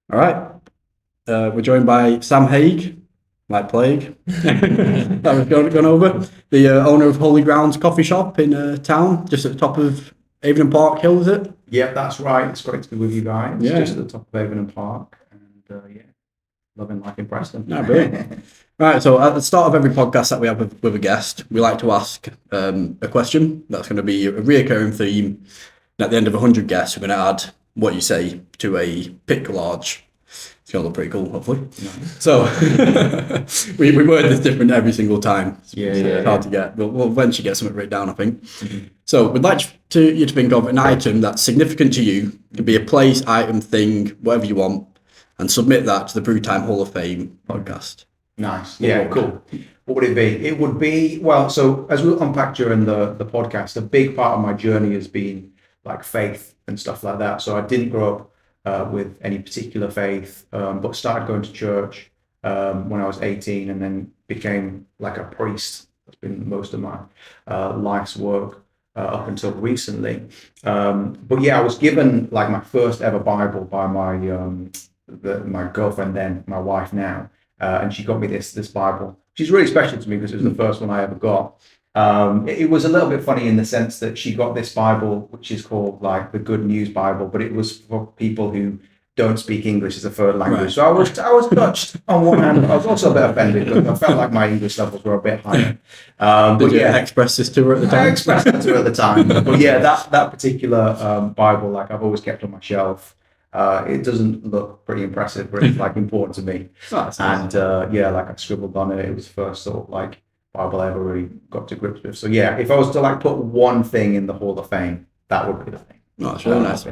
All right. We're joined by Sam Haigh, like plague. That was gone over. The owner of Holy Grounds Coffee Shop in town, just at the top of Avon Park Hill, is it? Yeah, that's right. It's great to be with you guys. Yeah. Just at the top of Avon Park. And yeah, loving life in Preston. No, brilliant. Right, so at the start of every podcast that we have with a guest, we like to ask a question that's going to be a reoccurring theme. And at the end of 100 guests, we're going to add what you say to a pick large. It's going to look pretty cool, hopefully. Nice. So we word this different every single time. It's hard to get. We'll eventually get something written down, I think. Mm-hmm. So we'd like you to think of an item that's significant to you. It could be a place, item, thing, whatever you want, and submit that to the Brew Time Hall of Fame podcast. Nice. Yeah, cool. What would it be? It would be, well, so as we'll unpack during the podcast, a big part of my journey has been like faith and stuff like that. So I didn't grow up with any particular faith, but started going to church when I was 18 and then became like a priest. That's been most of my life's work up until recently. But yeah, I was given like my first ever Bible by my girlfriend then, my wife now. And she got me this Bible. She's really special to me because it was the first one I ever got. It was a little bit funny in the sense that she got this Bible, which is called like the Good News Bible, but it was for people who don't speak English as a third language. Right. So I was touched on one hand. I was also a bit offended because I felt like my English levels were a bit higher. Did you express this to her at the time? I expressed it to her at the time. But yeah, that particular Bible, like I've always kept on my shelf. It doesn't look pretty impressive, but it's like important to me. And yeah, like I scribbled on it. It was the first sort of like Bible I ever really got to grips with. So yeah, if I was to like put one thing in the Hall of Fame, that would be the thing. Oh, that's really nice.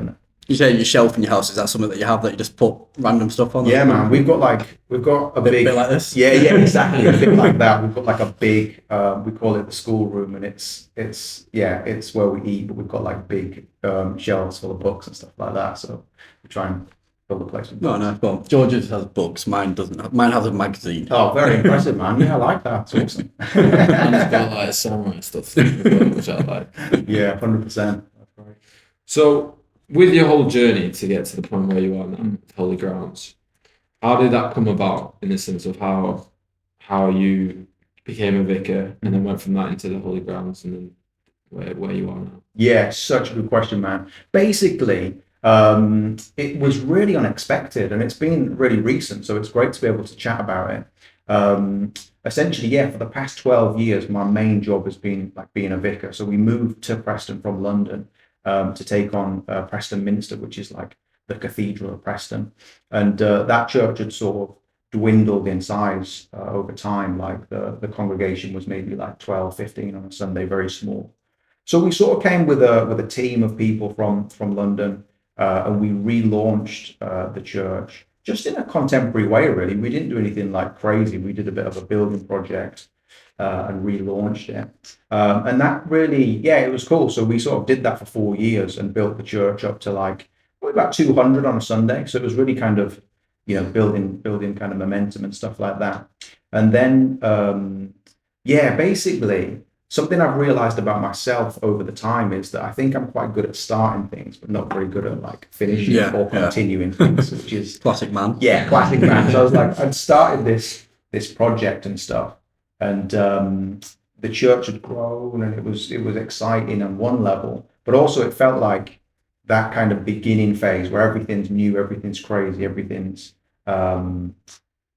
You say your shelf in your house, is that something that you have that you just put random stuff on? Yeah, man. We've got a big bit like this. Yeah, exactly. A bit like that. We've got like a big we call it the school room, and it's where we eat, but we've got like big shelves full of books and stuff like that. So we try and fill the place with books. No. Well, George's has books. Mine doesn't. Mine has a magazine. Oh, very impressive, man. Yeah, I like that. It's awesome. And it's got like samurai stuff, which I like. Yeah, 100%. That's right. So, with your whole journey to get to the point where you are now, Holy Grounds, how did that come about in the sense of how you became a vicar and then went from that into the Holy Grounds and then where you are now? Yeah, such a good question, man. Basically, it was really unexpected and it's been really recent, so it's great to be able to chat about it. Essentially, yeah, for the past 12 years, my main job has been like being a vicar. So we moved to Preston from London to take on Preston Minster, which is like the Cathedral of Preston. And that church had sort of dwindled in size over time. Like the congregation was maybe like 12, 15 on a Sunday, very small. So we sort of came with a team of people from London, and we relaunched the church just in a contemporary way, really. We didn't do anything like crazy. We did a bit of a building project and relaunched it. And that really, yeah, it was cool. So we sort of did that for 4 years and built the church up to like probably about 200 on a Sunday. So it was really kind of, building kind of momentum and stuff like that. And then, yeah, basically, something I've realized about myself over the time is that I think I'm quite good at starting things, but not very good at like finishing or continuing things, which is classic man. Yeah, classic man. So I was like, I'd started this project and stuff, and the church had grown, and it was exciting on one level, but also it felt like that kind of beginning phase where everything's new, everything's crazy, everything's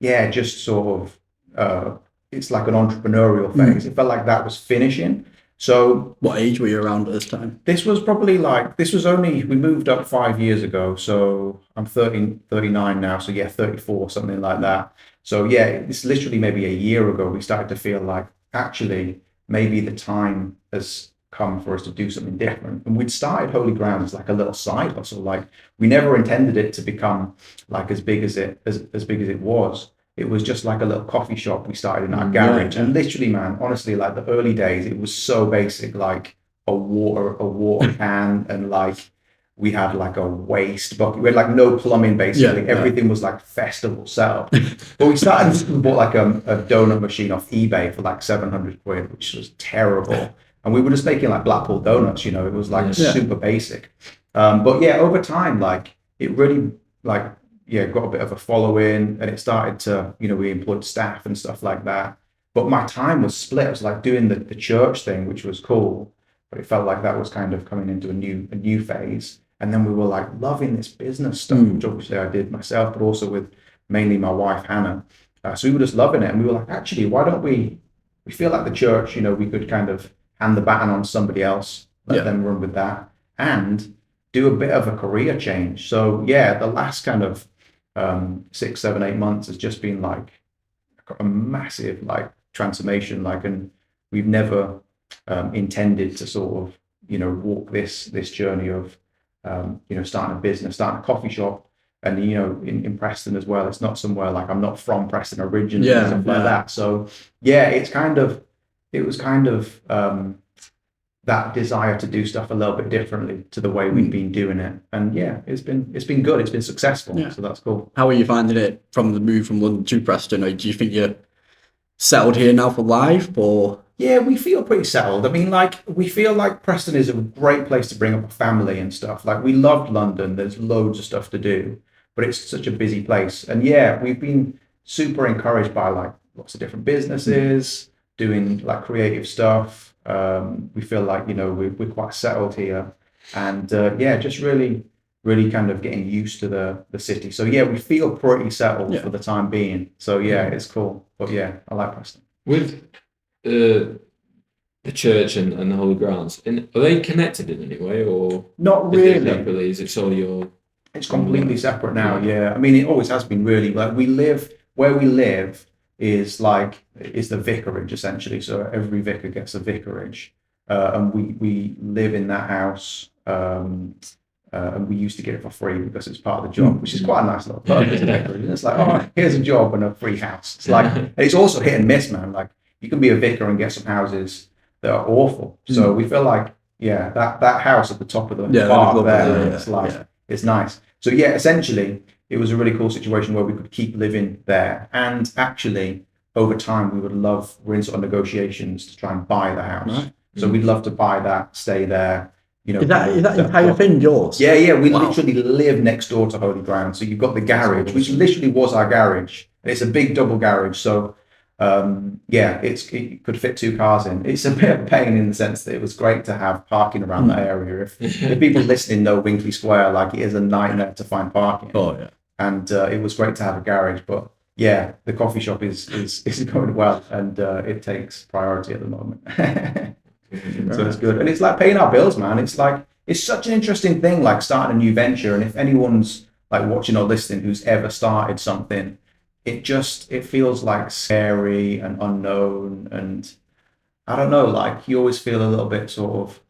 just sort of it's like an entrepreneurial phase. It felt like that was finishing. So what age were you around at this time? This was only, we moved up 5 years ago. So I'm 39 now. So yeah, 34, something like that. So yeah, it's literally maybe a year ago, we started to feel like actually maybe the time has come for us to do something different. And we'd started Holy Ground as like a little side hustle. Like we never intended it to become like as big as it was. It was just like a little coffee shop we started in our garage. And literally, man, honestly, like the early days, it was so basic, like a water can, and like we had like a waste bucket. We had like no plumbing, basically. Everything was like festival setup. But we bought like a donut machine off eBay for like 700 quid, which was terrible. And we were just making like Blackpool donuts, it was like super basic. But yeah, over time, like it really like got a bit of a following, and it started to, we employed staff and stuff like that. But my time was split. It was like doing the church thing, which was cool, but it felt like that was kind of coming into a new phase. And then we were like loving this business stuff, which obviously I did myself, but also with mainly my wife Hannah. So we were just loving it, and we were like, actually, why don't we feel like the church, we could kind of hand the baton on to somebody else, let them run with that, and do a bit of a career change. So the last kind of 6, 7, 8 months has just been like a massive like transformation, and we've never intended to sort of walk this journey of starting a business, starting a coffee shop. And in Preston as well, it's not somewhere like, I'm not from Preston originally, and stuff like that. So it was kind of that desire to do stuff a little bit differently to the way we've been doing it. And it's been good. It's been successful. So that's cool. How are you finding it from the move from London to Preston? Or do you think you're settled here now for life, or? Yeah, we feel pretty settled. I mean, we feel like Preston is a great place to bring up a family and stuff. Like, we loved London. There's loads of stuff to do, but it's such a busy place. And we've been super encouraged by like lots of different businesses doing like creative stuff. We feel like, we're quite settled here, and just really kind of getting used to the city. So we feel pretty settled for the time being. So it's cool. But I like Preston. With the church and the holy grounds, are they connected in any way, or not really? Is it all your? It's completely separate now. Yeah, I mean, it always has been really. Like, where we live is the vicarage essentially. So every vicar gets a vicarage, and we live in that house. And we used to get it for free because it's part of the job, which is quite a nice little perk. It's like, oh, here's a job and a free house. It's like, and it's also hit and miss, man. Like, you can be a vicar and get some houses that are awful. So we feel like, that house at the top of the park there, it's nice. So essentially, it was a really cool situation where we could keep living there, and actually, over time, we're in sort of negotiations to try and buy the house. Right. So we'd love to buy that, stay there. Is that entire thing yours? Yeah. We literally live next door to Holy Ground. So you've got the garage, which literally was our garage. And it's a big double garage. So it could fit 2 cars in. It's a bit of a pain in the sense that it was great to have parking around that area. If people listening know Winkley Square, like, it is a nightmare to find parking. Oh yeah. And it was great to have a garage, but the coffee shop is going well, and it takes priority at the moment. So it's good, and it's like paying our bills, man. It's like, it's such an interesting thing, like starting a new venture. And if anyone's like watching or listening who's ever started something, it feels like scary and unknown, and I don't know, like, you always feel a little bit sort of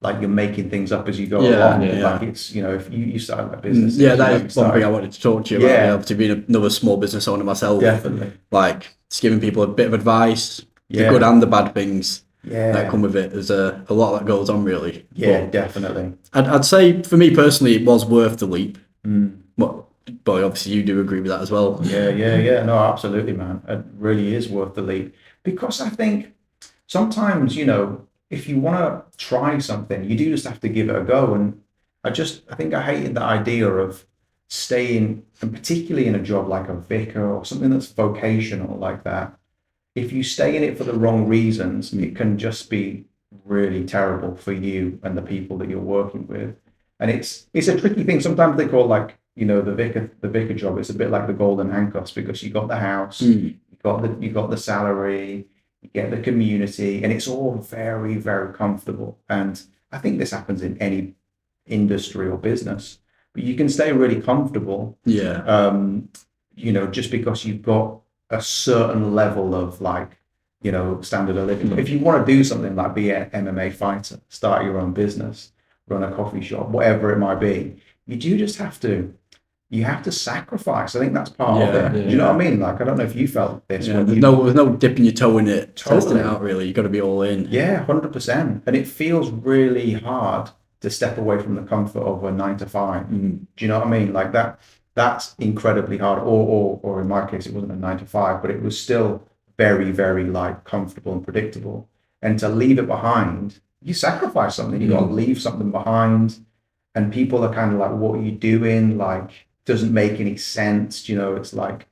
like you're making things up as you go along. Like, it's, if you start a business. That is one thing I wanted to talk to you about. Obviously, being another small business owner myself. Definitely. Like, just giving people a bit of advice, the good and the bad things that come with it. There's a lot that goes on, really. Yeah, definitely. I'd say, for me personally, it was worth the leap. But obviously you do agree with that as well. Yeah. No, absolutely, man. It really is worth the leap, because I think sometimes, if you want to try something, you do just have to give it a go. And I think I hated the idea of staying, and particularly in a job like a vicar or something that's vocational like that. If you stay in it for the wrong reasons, it can just be really terrible for you and the people that you're working with. And it's a tricky thing. Sometimes they call, like, the vicar job, it's a bit like the golden handcuffs, because you got the house, you got the salary, you get the community, and it's all very, very comfortable. And I think this happens in any industry or business, but you can stay really comfortable. Just because you've got a certain level of, like, standard of living. But if you want to do something like be an MMA fighter, start your own business, run a coffee shop, whatever it might be, you just have to. You have to sacrifice. I think that's part of it. Do you know what I mean? Like, I don't know if you felt this. There's no dipping your toe in it, testing it out, really. You've got to be all in. Yeah, 100%. And it feels really hard to step away from the comfort of a 9 to 5. Do you know what I mean? Like, that's incredibly hard. Or in my case, it wasn't a 9 to 5, but it was still very, very, like, comfortable and predictable. And to leave it behind, you sacrifice something. You got to leave something behind. And people are kind of like, what are you doing? Like, doesn't make any sense. You know, it's like,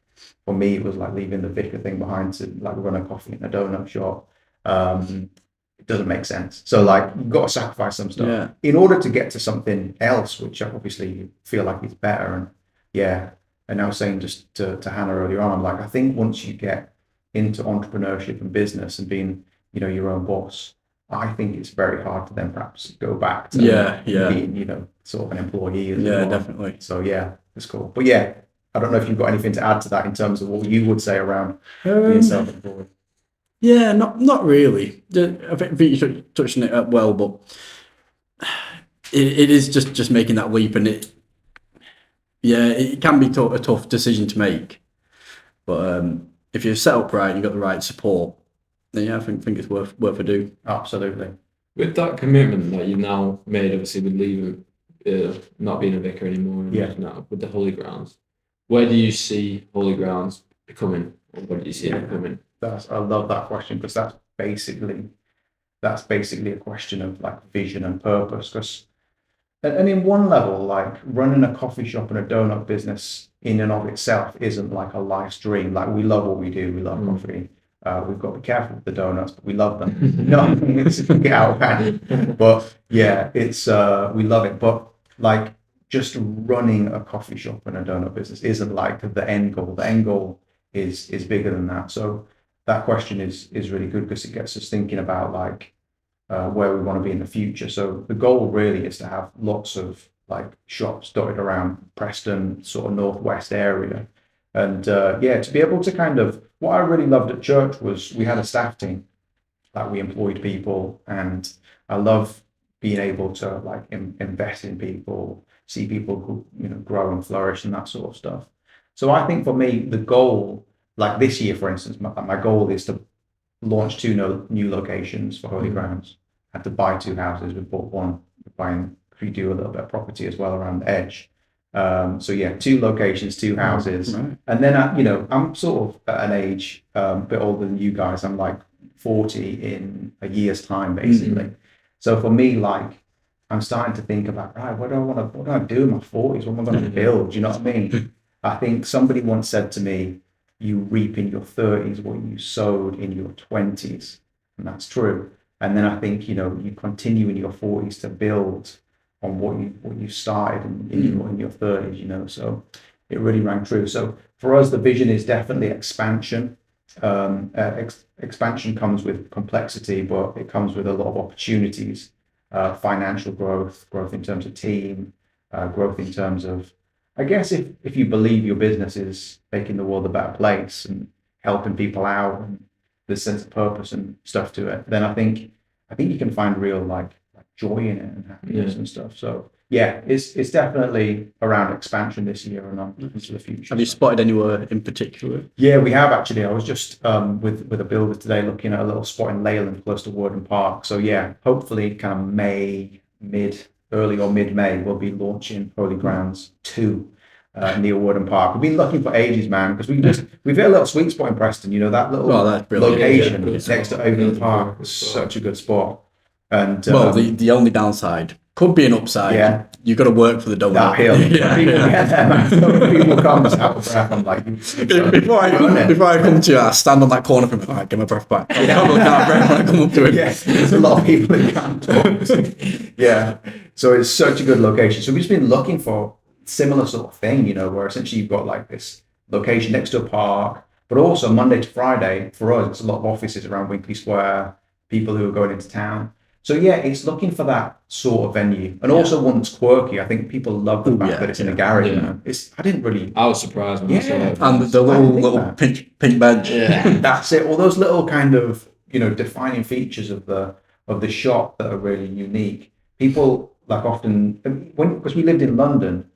for me, it was like leaving the vicar thing behind to like run a coffee and a donut shop. It doesn't make sense. So like, you've got to sacrifice some stuff in order to get to something else, which obviously you feel like is better. And yeah, and I was saying just to Hannah earlier on, like, I think once you get into entrepreneurship and business and being, you know, your own boss, I think it's very hard to then perhaps go back to being, you know, sort of an employee. Definitely. So yeah, it's cool. But yeah, I don't know if you've got anything to add to that in terms of what you would say around being self-employed. Yeah, not really. I think you touched on it well, but it is just making that leap, and it can be a tough decision to make. But if you're set up right, you've got the right support, then yeah, I think it's worth a do. Absolutely. With that commitment that you've now made, obviously with leaving, not being a vicar anymore, and now with the Holy Grounds, where do you see Holy Grounds becoming, or what do you see it becoming? I love that question, because that's basically a question of like vision and purpose. Because, and in one level, like running a coffee shop and a donut business in and of itself isn't like a life's dream. Like, we love what we do. We love coffee. We've got to be careful with the donuts, but we love them. You know what I mean? It's get out of hand. But yeah, it's we love it. But like, just running a coffee shop and a donut business isn't like the end goal. The end goal is bigger than that. So that question is really good, because it gets us thinking about like where we want to be in the future. So the goal really is to have lots of like shops dotted around Preston, sort of northwest area. And to be able to kind of, what I really loved at church was we had a staff team, like we employed people, and I love being able to like invest in people, see people who, you know, grow and flourish and that sort of stuff. So I think for me, the goal, like this year, for instance, my goal is to launch 2 new locations for Holy Grounds. I had to buy 2 houses. We bought one. We do a little bit of property as well around the edge. So yeah, 2 locations, 2 houses. Right. And then, you know, I'm sort of at an age, a bit older than you guys. I'm like 40 in a year's time, basically. So for me, like, I'm starting to think about, right, what do I do in my 40s? What am I going to build? You know what I mean? I think somebody once said to me, you reap in your 30s what you sowed in your 20s. And that's true. And then I think, you know, you continue in your 40s to build on what you started in your 30s, you know. So it really rang true. So for us, the vision is definitely expansion. Expansion comes with complexity, but it comes with a lot of opportunities. Financial growth in terms of team, growth in terms of, I guess, if you believe your business is making the world a better place and helping people out and there's sense of purpose and stuff to it, then I think you can find real like joy in it and happiness and stuff. So yeah, it's definitely around expansion this year and on into the future. Have you spotted anywhere in particular? Yeah, we have actually. I was just with a builder today looking at a little spot in Leyland close to Warden Park. So yeah, hopefully kind of early or mid-May, we'll be launching Holy Grounds 2 near Warden Park. We've been looking for ages, man, because we've hit a little sweet spot in Preston. You know, that little location next to Overland Park is such a good spot. And the only downside could be an upside. Yeah. You've got to work for the donut. That hill. People come out of breath. I'm like, before I come to you, I stand on that corner from like, get my breath back. I can't look out of breath when I come up to it. Yeah, there's a lot of people who can't talk. Yeah. So it's such a good location. So we've just been looking for similar sort of thing, you know, where essentially you've got like this location next to a park, but also Monday to Friday for us, it's a lot of offices around Winkley Square, people who are going into town. So yeah, it's looking for that sort of venue, and also one that's quirky. I think people love the fact that it's in a garage. Yeah. Man. I was surprised when I saw it. And the little pink bench. Yeah, that's it. All those little kind of, you know, defining features of the shop that are really unique. People like often because we lived in London,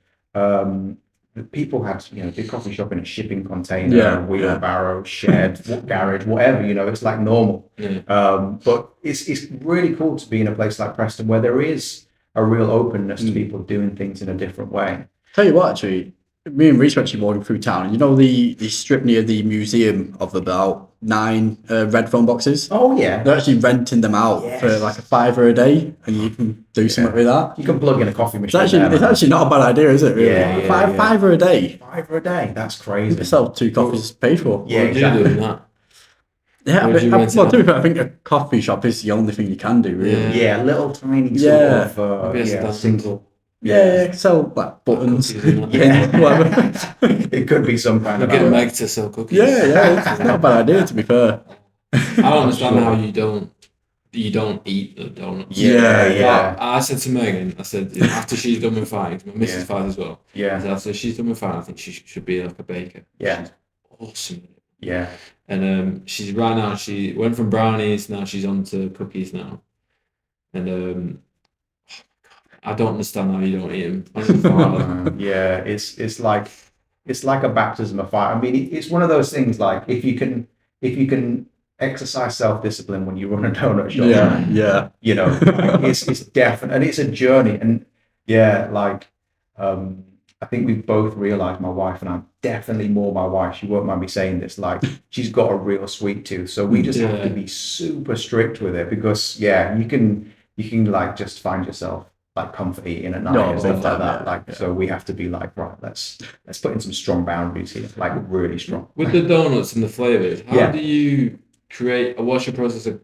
people had, you know, big coffee shop in a shipping container, wheelbarrow, shed, garage, whatever, you know, it's like normal. But it's really cool to be in a place like Preston where there is a real openness to people doing things in a different way. Tell you what, actually, me and Reece were actually walking through town, and you know the strip near the Museum of the Bell, 9 red phone boxes. Oh yeah. They're actually renting them out for Yes. like a £5 a day, and you can do something with that. You can plug in a coffee machine. It's actually not a bad idea, is it? Really? Yeah, yeah, Five yeah. £5 a day. £5 a day. That's You crazy. can sell 2 coffees paid for. Yeah, What would you do in that? Yeah, Would you rent it well, to out? be fair, I think a coffee shop is the only thing you can do, really. Yeah, little tiny Yeah. sort of Maybe a stand. single. Yeah, sell like buttons, Cookies and that. yeah, whatever. It could be some kind Look of at Meg to sell cookies. Yeah, it's not a bad idea, to be fair. I don't understand Sure. how you don't eat the donuts. Yeah. I said to Megan, I said after she's done with fighting, my missus fights as well. I Yeah. said after she's done with fighting, I think she should be like a baker. Yeah. She's awesome. Yeah. And she's right now. She went from brownies. Now she's on to cookies now. And I don't understand how you don't eat them. Yeah, it's like a baptism of fire. I mean, it's one of those things like if you can exercise self-discipline when you run a donut shop, Yeah. you know, like, it's definite, and it's a journey. And yeah, like I think we've both realized, my wife and I, definitely more my wife, she won't mind me saying this, like she's got a real sweet tooth, so we just have to be super strict with it, because you can like just find yourself like comfort eating at night and stuff like that. So we have to be like, right, let's put in some strong boundaries here, like really strong. With the donuts and the flavors, how do you create? What's your process of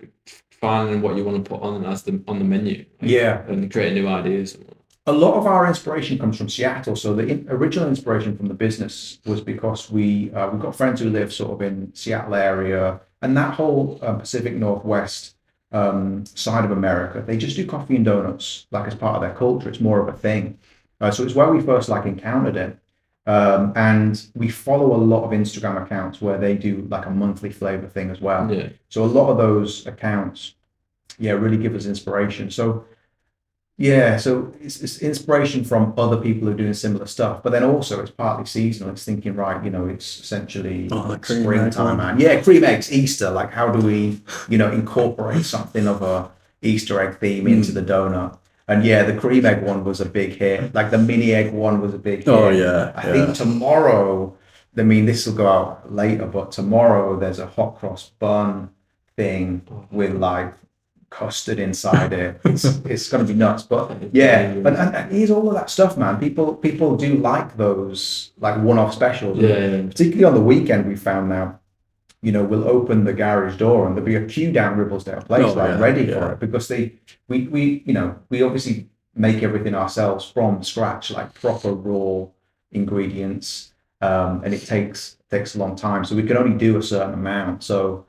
finding what you want to put on on the menu? And creating new ideas. A lot of our inspiration comes from Seattle. So the original inspiration from the business was because we've got friends who live sort of in Seattle area and that whole Pacific Northwest side of America. They just do coffee and donuts like as part of their culture. It's more of a thing. So it's where we first like encountered it. And we follow a lot of Instagram accounts where they do like a monthly flavor thing as well. Yeah. So a lot of those accounts, really give us inspiration. So it's inspiration from other people who are doing similar stuff, but then also it's partly seasonal. It's thinking, right, it's essentially springtime, man. Yeah, cream eggs, Easter. Like, how do we, incorporate something of a Easter egg theme into the donut? And the cream egg one was a big hit. Like the mini egg one was a big hit. Oh yeah. I think tomorrow, I mean, this will go out later, but tomorrow there's a hot cross bun thing with like custard inside it. It's going to be nuts. But and here's all of that stuff, man. People do like those like one-off specials. Particularly on the weekend, we found now, we'll open the garage door and there'll be a queue down Ribblesdale Place ready for it, because we obviously make everything ourselves from scratch, like proper raw ingredients, and it takes a long time, so we can only do a certain amount. So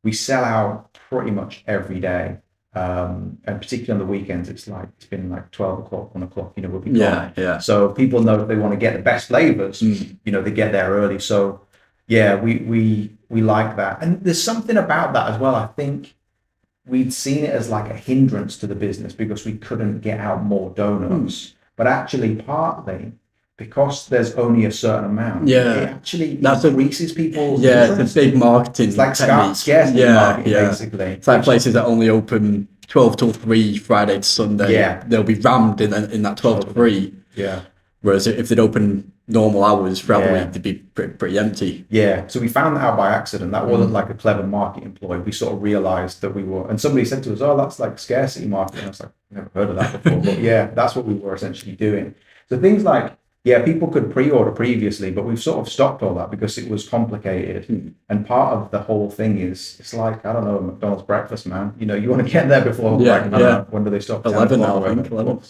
we sell out pretty much every day. And particularly on the weekends, it's been like 12 o'clock, 1 o'clock, we'll be gone. Yeah. So people know if they want to get the best flavors, they get there early. So we like that. And there's something about that as well. I think we'd seen it as like a hindrance to the business because we couldn't get out more donuts, but actually partly because there's only a certain amount, it actually increases people's interest. It's a big marketing. It's like scarcity marketing, basically. It's like places that only open 12 till 3 Friday to Sunday. Yeah. They'll be rammed in that 12 to 3. Yeah. Whereas if they'd open normal hours throughout the week, they'd be pretty empty. Yeah. So we found that out by accident. That wasn't like a clever marketing ploy. We sort of realized that we were, and somebody said to us, "Oh, that's like scarcity marketing." I was like, "Never heard of that before." But that's what we were essentially doing. So things like, people could pre-order previously, but we've sort of stopped all that because it was complicated. And part of the whole thing is, it's like, I don't know, McDonald's breakfast, man. You want to get there before, I don't know, when do they stop? 11 now, I think. 11.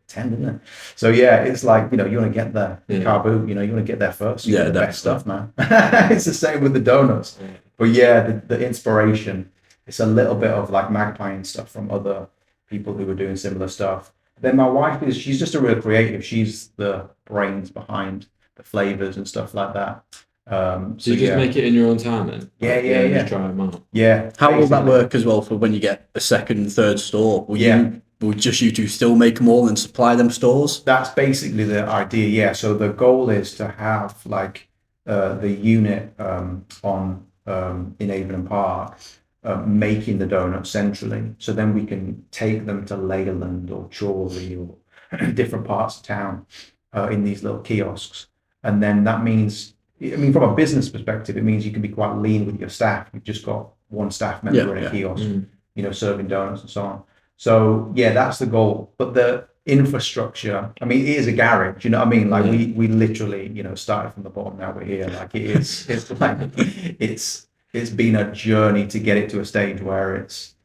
10, isn't it? So it's like, you want to get there, carbo, you want to get there first. You get the best stuff, man. It's the same with the donuts. But the inspiration, it's a little bit of like magpieing stuff from other people who are doing similar stuff. Then my wife she's just a real creative. She's the brains behind the flavors and stuff like that. So you just make it in your own time then? Just try them out. Yeah. How will that work as well for when you get a second, third store? Will just you two still make them all and supply them stores? That's basically the idea, yeah. So the goal is to have like the unit in Avon Park making the donuts centrally, so then we can take them to Leyland or Chorley or different parts of town in these little kiosks, and then that means I mean, from a business perspective, it means you can be quite lean with your staff. You've just got one staff member in a kiosk, you know, serving donuts and so on. So yeah, that's the goal. But the infrastructure, I mean, it is a garage, you know what I mean? Like we literally, you know, started from the bottom, now we're here. Like it's like it's been a journey to get it to a stage where it's,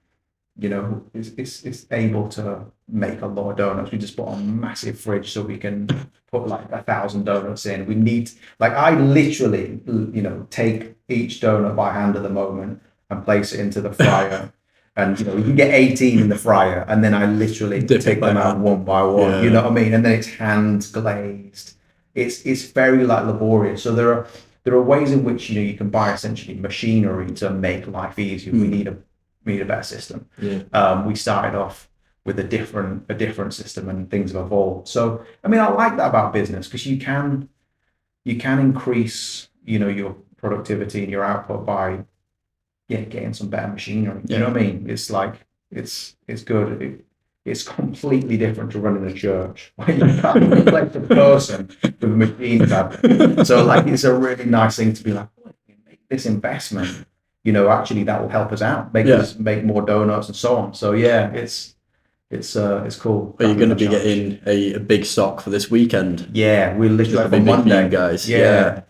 you know, it's able to make a lot of donuts. We just bought a massive fridge so we can put like 1,000 donuts in. We need, like, I literally, you know, take each donut by hand at the moment and place it into the fryer. And, you know, you can get 18 in the fryer, and then I literally take them out one by one. Yeah. You know what I mean? And then it's hand glazed. It's very like laborious. So there are ways in which, you know, you can buy essentially machinery to make life easier. We need a better system. Yeah. We started off with a different system, and things have evolved. So I mean, I like that about business, because you can increase, you know, your productivity and your output by getting some better machinery. You know what I mean? It's like it's good. It's completely different to running a church where you can't reflect a person with a machine cabinet. So like, it's a really nice thing to be like, oh, make this investment. You know, actually that will help us out, make us make more donuts and so on. So yeah, it's cool. Are you going to be getting a big stock for this weekend? Yeah, we're literally on Monday, guys. Yeah.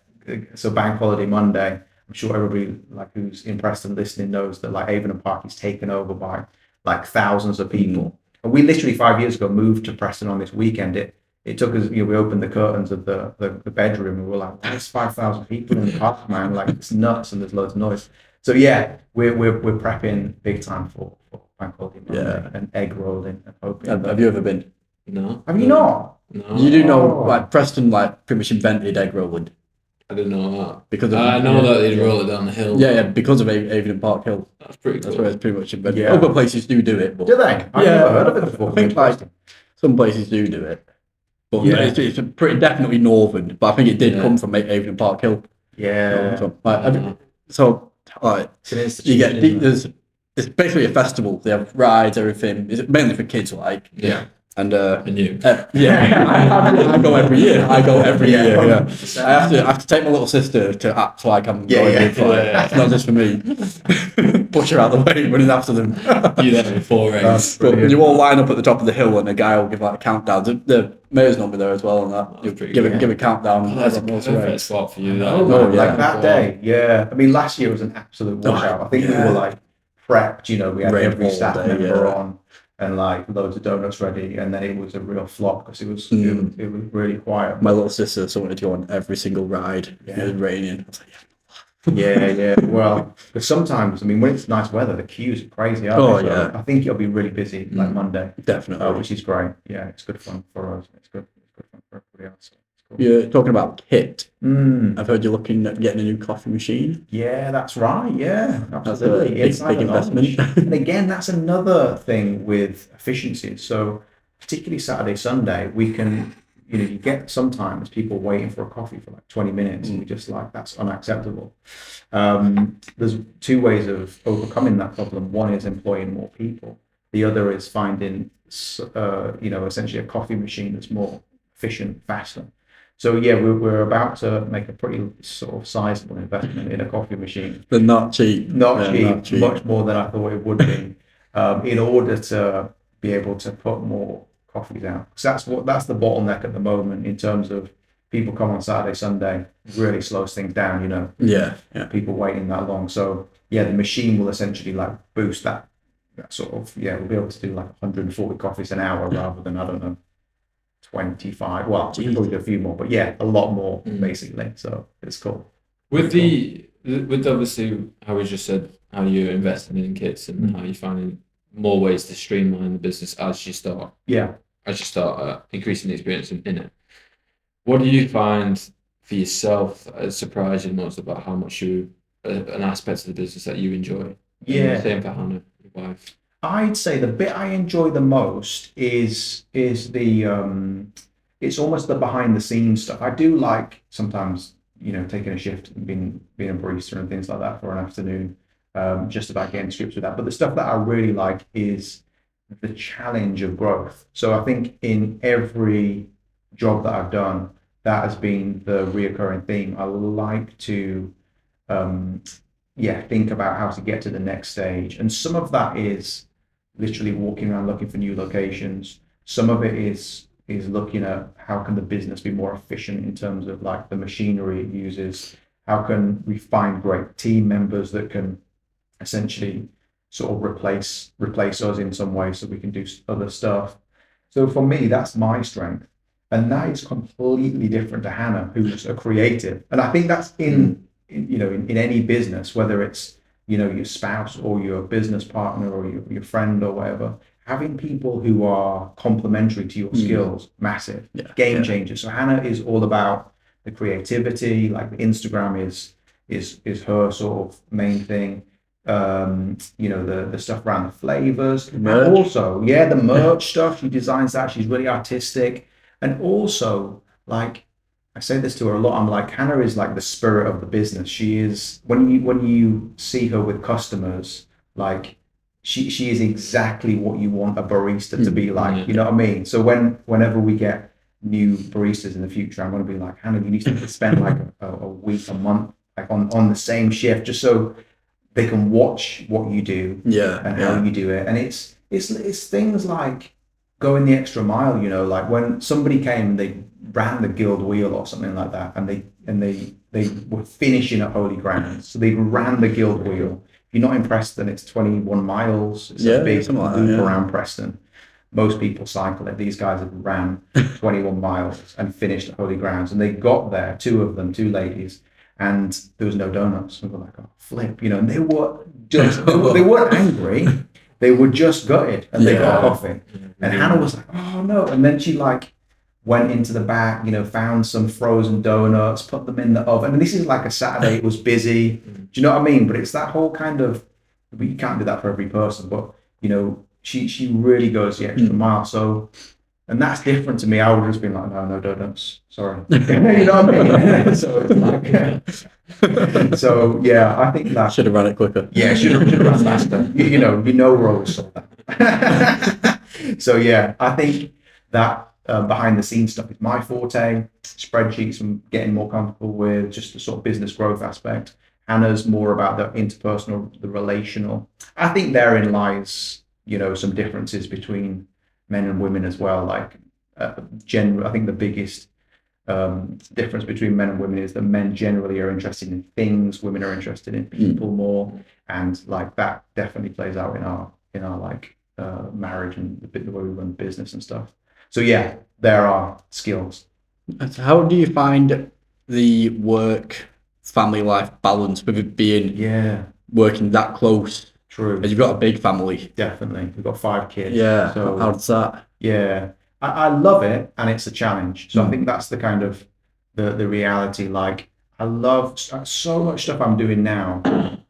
So bank holiday Monday. I'm sure everybody like who's in Preston listening knows that like Avon Park is taken over by like thousands of people. And we literally 5 years ago moved to Preston on this weekend. It took us, you know, we opened the curtains of the bedroom and we were like, there's 5,000 people in the park, man. Like, it's nuts, and there's loads of noise. So yeah, we're prepping big time for bank holiday Monday and egg rolling and hoping. Have you ever been? No. Have you not? No. You do know, like, Preston, like, pretty much invented egg rolling. I didn't know that. Because I know that they'd roll it down the hill. Yeah, because of Avon Park Hill. That's pretty cool. That's where it's pretty much invented. Yeah. Other places do it. But do they? I've never heard of it before. I think like some places do it. But it's pretty definitely northern. But I think it did come from Avon Park Hill. Yeah. So it's an institution. You get it's basically a festival. They have rides, everything. It's mainly for kids, like. Yeah. And you? I go every year. Yeah. I have to take my little sister to act like I'm going. It's not just for me. Push her out of the way, running after them. You there before race. But you all line up at the top of the hill, and a guy will give like a countdown. The mayor's normally there as well, and that give a countdown. That's a perfect spot for you. Like that day. Yeah. I mean, last year was an absolute washout. I think we were like prepped. You know, we had every staff member on. And like loads of donuts ready, and then it was a real flop because it was really quiet. My little sister wanted to go on every single ride. It was raining. I was like, yeah. Well, because sometimes, I mean, when it's nice weather, the queues are crazy. So I think you'll be really busy like Monday, definitely, which is great. Yeah, it's good fun for us. It's good fun for everybody else. Cool. You're talking about kit. I've heard you're looking at getting a new coffee machine. Yeah, that's right. Yeah, absolutely. That's a big investment. And again, that's another thing with efficiency. So particularly Saturday, Sunday, we can, you know, you get sometimes people waiting for a coffee for like 20 minutes and we just like, that's unacceptable. There's two ways of overcoming that problem. One is employing more people. The other is finding, you know, essentially a coffee machine that's more efficient, faster. So yeah, we're about to make a pretty sort of sizable investment in a coffee machine. But not cheap. Not cheap. Much more than I thought it would be, in order to be able to put more coffees out. Because that's the bottleneck at the moment in terms of people come on Saturday, Sunday, really slows things down. You know. Yeah. People waiting that long. So yeah, the machine will essentially like boost that sort of. Yeah, we'll be able to do like 140 coffees an hour rather than, I don't know, 25. Well, we can probably do a few more, but yeah, a lot more basically. So it's cool. With obviously how we just said how you're investing in kits and how you're finding more ways to streamline the business as you start. Yeah. As you start increasing the experience in it. What do you find for yourself as surprising most about how much an aspect of the business that you enjoy? Yeah. Same for Hannah, your wife. I'd say the bit I enjoy the most is the it's almost the behind the scenes stuff. I do like sometimes, you know, taking a shift and being a barista and things like that for an afternoon, just about getting scripts with that. But the stuff that I really like is the challenge of growth. So I think in every job that I've done, that has been the reoccurring theme. I like to, think about how to get to the next stage. And some of that is literally walking around looking for new locations. Some of it is looking at how can the business be more efficient in terms of like the machinery it uses. How can we find great team members that can essentially sort of replace us in some way so we can do other stuff. So for me, that's my strength. And that is completely different to Hannah, who's a creative. And I think that's in any business, whether it's, your spouse or your business partner or your friend or whatever, having people who are complementary to your skills, massive, game changer. So Hannah is all about the creativity, like Instagram is her sort of main thing. The stuff around the flavors, and also the merch stuff. She designs that. She's really artistic, and also like I say this to her a lot. I'm like, Hannah is like the spirit of the business. She is when you see her with customers, like she is exactly what you want a barista to be like. You know what I mean? So whenever we get new baristas in the future, I'm going to be like, Hannah, you need to spend like a week, a month, like on the same shift, just so they can watch what you do and how you do it. And it's things like going the extra mile, like when somebody came and they ran the guild wheel or something like that, and they were finishing at Holy Ground. So they ran the guild wheel. If you're not impressed, then it's 21 miles. It's a big loop around Preston. Most people cycle it. These guys have ran 21 miles and finished at Holy Grounds. And they got there, two ladies, and there was no donuts. And we were like, oh, flip, and they were just, they weren't angry. They were just gutted, and they got coffee. And Hannah was like, oh no. And then she like went into the back, found some frozen donuts, put them in the oven. And this is like a Saturday, it was busy. Do you know what I mean? But it's that whole kind of, but you can't do that for every person, but she really goes the extra mile. So, and that's different to me. I would have just been like, no donuts, sorry. You know what I mean? So it's like, so yeah, I think that should have run it quicker. Yeah, should have run faster. We're always sold that. So yeah, I think that behind the scenes stuff is my forte. Spreadsheets I'm getting more comfortable with, just the sort of business growth aspect. Hannah's more about the interpersonal, the relational. I think therein lies, some differences between men and women as well. Like, I think the biggest difference between men and women is that men generally are interested in things, women are interested in people more, and like that definitely plays out in our like marriage and the way we run business and stuff. So yeah, there are skills. So how do you find the work family life balance with it being working that close? True. And you've got a big family. Definitely. We've got 5 kids. Yeah. So how's that? Yeah. I love it, and it's a challenge. So I think that's the kind of the reality. Like, I love so much stuff I'm doing now.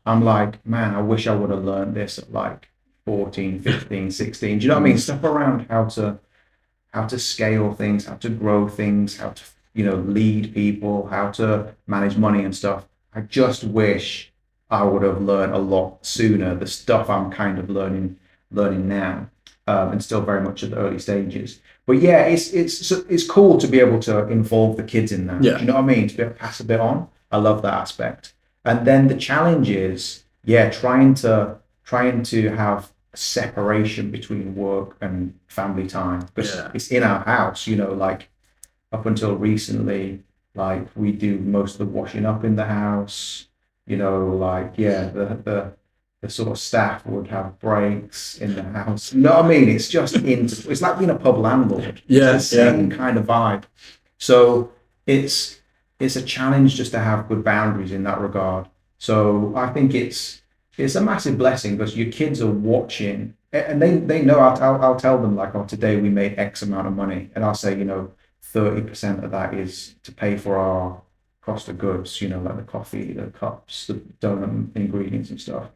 I'm like, man, I wish I would have learned this at like 14, 15, 16. Do you know what I mean? Stuff around how to scale things, how to grow things, how to lead people, how to manage money and stuff. I just wish I would have learned a lot sooner the stuff I'm kind of learning now, and still very much at the early stages. But yeah, it's cool to be able to involve the kids in that. Yeah. Do you know what I mean? To be able to pass a bit on. I love that aspect. And then the challenge is, trying to have a separation between work and family time, because it's in our house. Like up until recently, like we do most of the washing up in the house. The sort of staff would have breaks in the house. You know what I mean? It's just it's like being a pub landlord. Yeah, it's the same kind of vibe. So it's a challenge just to have good boundaries in that regard. So I think it's a massive blessing, because your kids are watching, and they know. I'll tell them like, oh, today we made X amount of money, and I'll say 30% of that is to pay for our cost of goods, like the coffee, the cups, the donut ingredients and stuff.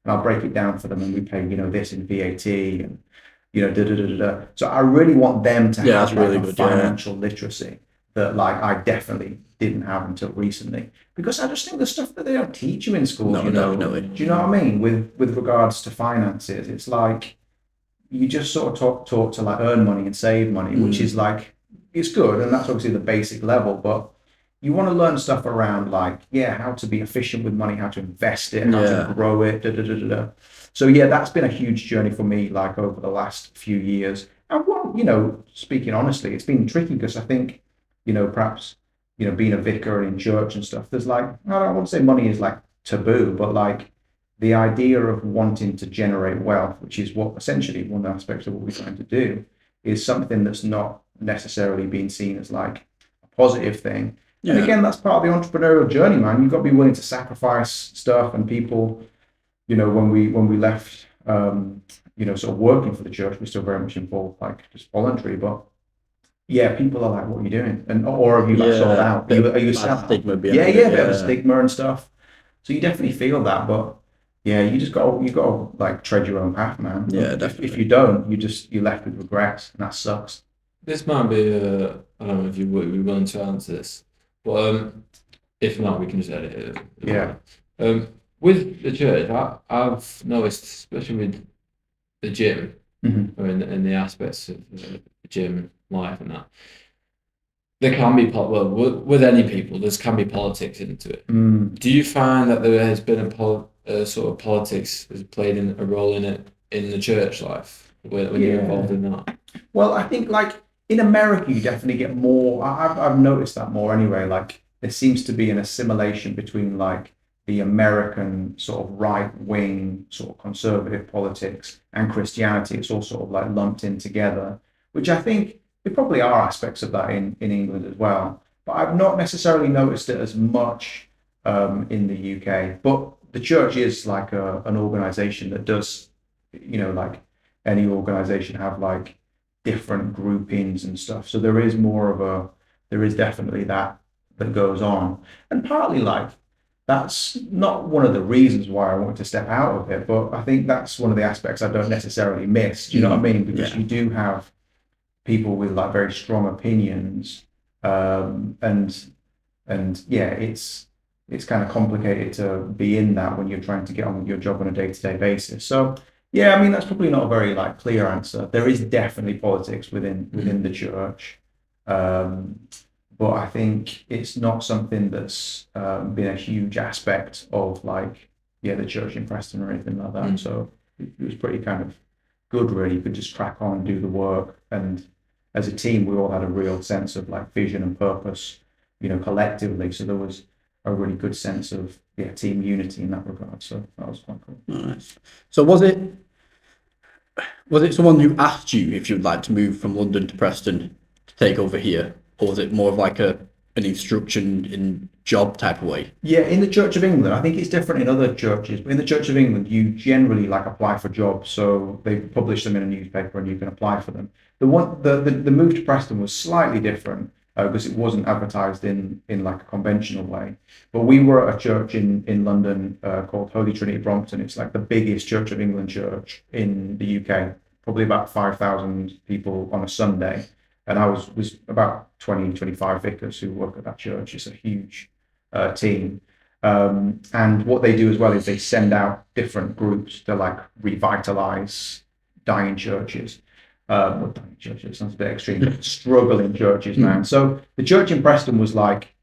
And I'll break it down for them, and we pay, this in VAT and, So I really want them to have really good financial literacy that like I definitely didn't have until recently, because I just think the stuff that they don't teach you in school, No. Do you know what I mean? With regards to finances, it's like you just sort of taught to like earn money and save money, which is like, it's good, and that's obviously the basic level, but you want to learn stuff around like, yeah, how to be efficient with money, how to invest it, how to grow it, da, da, da, da, da. So yeah, that's been a huge journey for me, like over the last few years. And well, speaking honestly, it's been tricky because I think, perhaps, being a vicar and in church and stuff, there's like, I don't want to say money is like taboo, but like the idea of wanting to generate wealth, which is what essentially one aspect of what we're trying to do, is something that's not necessarily being seen as like a positive thing. And again, that's part of the entrepreneurial journey, man. You've got to be willing to sacrifice stuff. And people, when we left, sort of working for the church, we're still very much involved, like just voluntary. But yeah, people are like, "What are you doing?" And or have you like sold out? Are you selling? Stigma Bit of a stigma and stuff. So you definitely feel that, but yeah, you got to like tread your own path, man. Yeah, definitely. If you don't, you're left with regrets, and that sucks. This might be I don't know if you would be willing to answer this, but if not, we can just edit it. Yeah. With the church, I've noticed, especially with the gym, or in the aspects of the gym life and that, there can be with any people, there can be politics into it. Do you find that there has been a sort of politics has played a role in it in the church life when you're involved in that? Well, I think like in America, you definitely get more. I've noticed that more anyway. Like there seems to be an assimilation between like the American sort of right wing sort of conservative politics and Christianity. It's all sort of like lumped in together, which I think there probably are aspects of that in England as well. But I've not necessarily noticed it as much in the UK. But the church is like an organization that does, like any organization, have like different groupings and stuff. So there is definitely that goes on. And partly like that's not one of the reasons why I wanted to step out of it, but I think that's one of the aspects I don't necessarily miss. Do you know what I mean? Because you do have people with like very strong opinions, and yeah, it's kind of complicated to be in that when you're trying to get on with your job on a day-to-day basis. So yeah, I mean that's probably not a very like clear answer. There is definitely politics within the church, but I think it's not something that's been a huge aspect of like the church in Preston or anything like that. So it was pretty kind of good, really. You could just crack on and do the work, and as a team, we all had a real sense of like vision and purpose, collectively. So there was a really good sense of team unity in that regard. So that was quite cool. Nice. So was it someone who asked you if you'd like to move from London to Preston to take over here, or was it more of like an instruction in job type of way? Yeah, in the Church of England, I think it's different in other churches, but in the Church of England, you generally like apply for jobs. So they publish them in a newspaper and you can apply for them. The move to Preston was slightly different because it wasn't advertised in like a conventional way. But we were at a church in London called Holy Trinity Brompton. It's like the biggest Church of England church in the UK, probably about 5,000 people on a Sunday. And I was about 25 vicars who work at that church. It's a huge team. And what they do as well is they send out different groups to like revitalize dying churches. Not dying churches, sounds a bit extreme, but struggling churches, man. So the church in Preston was like,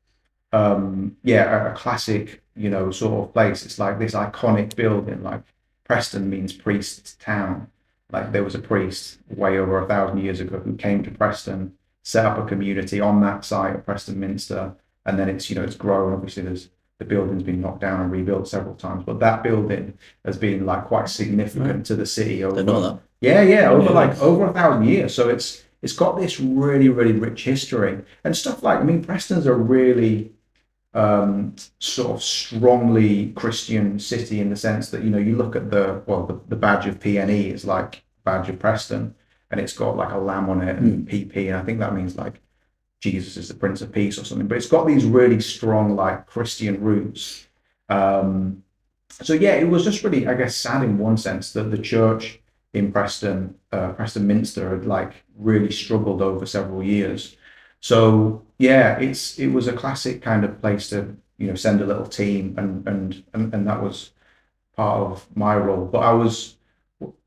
a classic, sort of place. It's like this iconic building. Like Preston means priest's town. Like there was a priest way over 1,000 years ago who came to Preston, set up a community on that site of Preston Minster, and then it's grown. Obviously, the building's been knocked down and rebuilt several times, but that building has been like quite significant to the city over. Over 1,000 years. So it's got this really, really rich history and stuff like. I mean, Preston's a really sort of strongly Christian city in the sense that you look at the badge of PNE is like badge of Preston, and it's got like a lamb on it and PP, and I think that means like Jesus is the Prince of Peace or something. But it's got these really strong like Christian roots. So yeah, it was just really, I guess, sad in one sense that the church in Preston Minster had like really struggled over several years. So yeah, it was a classic kind of place to send a little team, and that was part of my role. But I was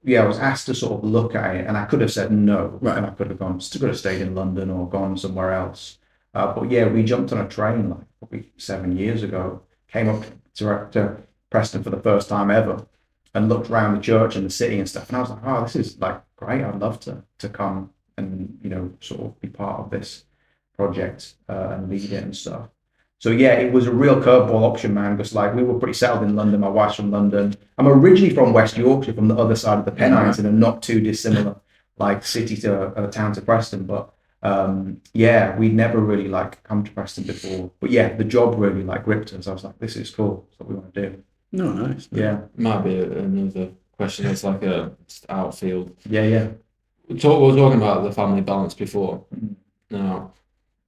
I was asked to sort of look at it, and I could have said no, Right. and I could have stayed in London or gone somewhere else. But yeah, we jumped on a train like probably 7 years ago, came up to Preston for the first time ever, and looked around the church and the city and stuff. And I was like, oh, this is like great. I'd love to come and sort of be part of this project and lead it and stuff. So yeah, it was a real curveball option, man. Because like we were pretty settled in London. My wife's from London. I'm originally from West Yorkshire, from the other side of the Pennines, in a not too dissimilar like city to a town to Preston. But yeah, we'd never really like come to Preston before. But yeah, the job really like gripped us. I was like, this is cool. It's what we want to do. No, nice. Yeah, Might be another question that's like a just outfield. yeah. We were talking about the family balance before. Mhm. Now,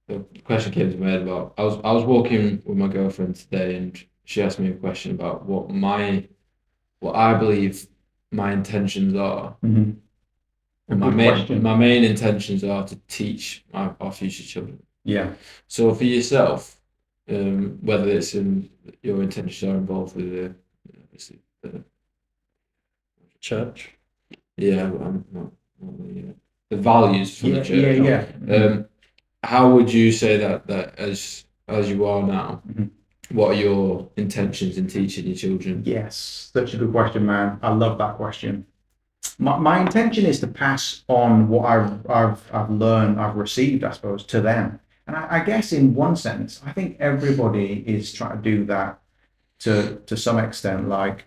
the question came to my head about I was walking with my girlfriend today, and she asked me a question about what I believe my intentions are. Mm-hmm. And my main intentions are to teach our future children. Yeah. So for yourself, whether it's in your intentions are involved with the Church. yeah, the values from the church. Yeah. How would you say that as you are now, Mhm. what are your intentions in teaching your children? Yes, such a good question, man. I love that question. My intention is to pass on what I've learned, I've received, I suppose, to them. And I guess in one sense, I think everybody is trying to do that to some extent. Like,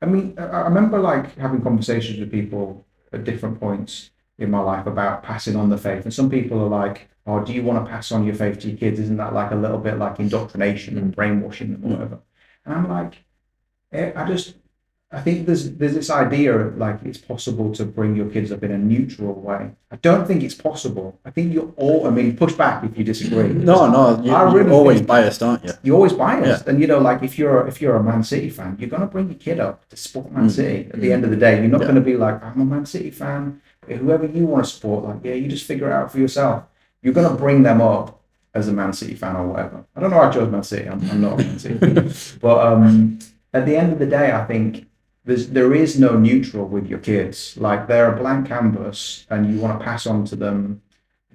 I mean, I remember like having conversations with people at different points in my life about passing on the faith. And some people are like, oh, do you want to pass on your faith to your kids? Isn't that like a little bit like indoctrination and brainwashing them or whatever? And I'm like, I think there's this idea of like it's possible to bring your kids up in a neutral way. I don't think it's possible. I think I mean, push back if you disagree. No, you're always biased, aren't you? You're always biased, and like if you're a Man City fan, you're gonna bring your kid up to support Man City. At the end of the day, you're not gonna be like, I'm a Man City fan. Whoever you want to support, like you just figure it out for yourself. You're gonna bring them up as a Man City fan or whatever. I don't know why I chose Man City. I'm not a Man City fan. But at the end of the day, I think there is no neutral with your kids. Like they're a blank canvas, and you want to pass on to them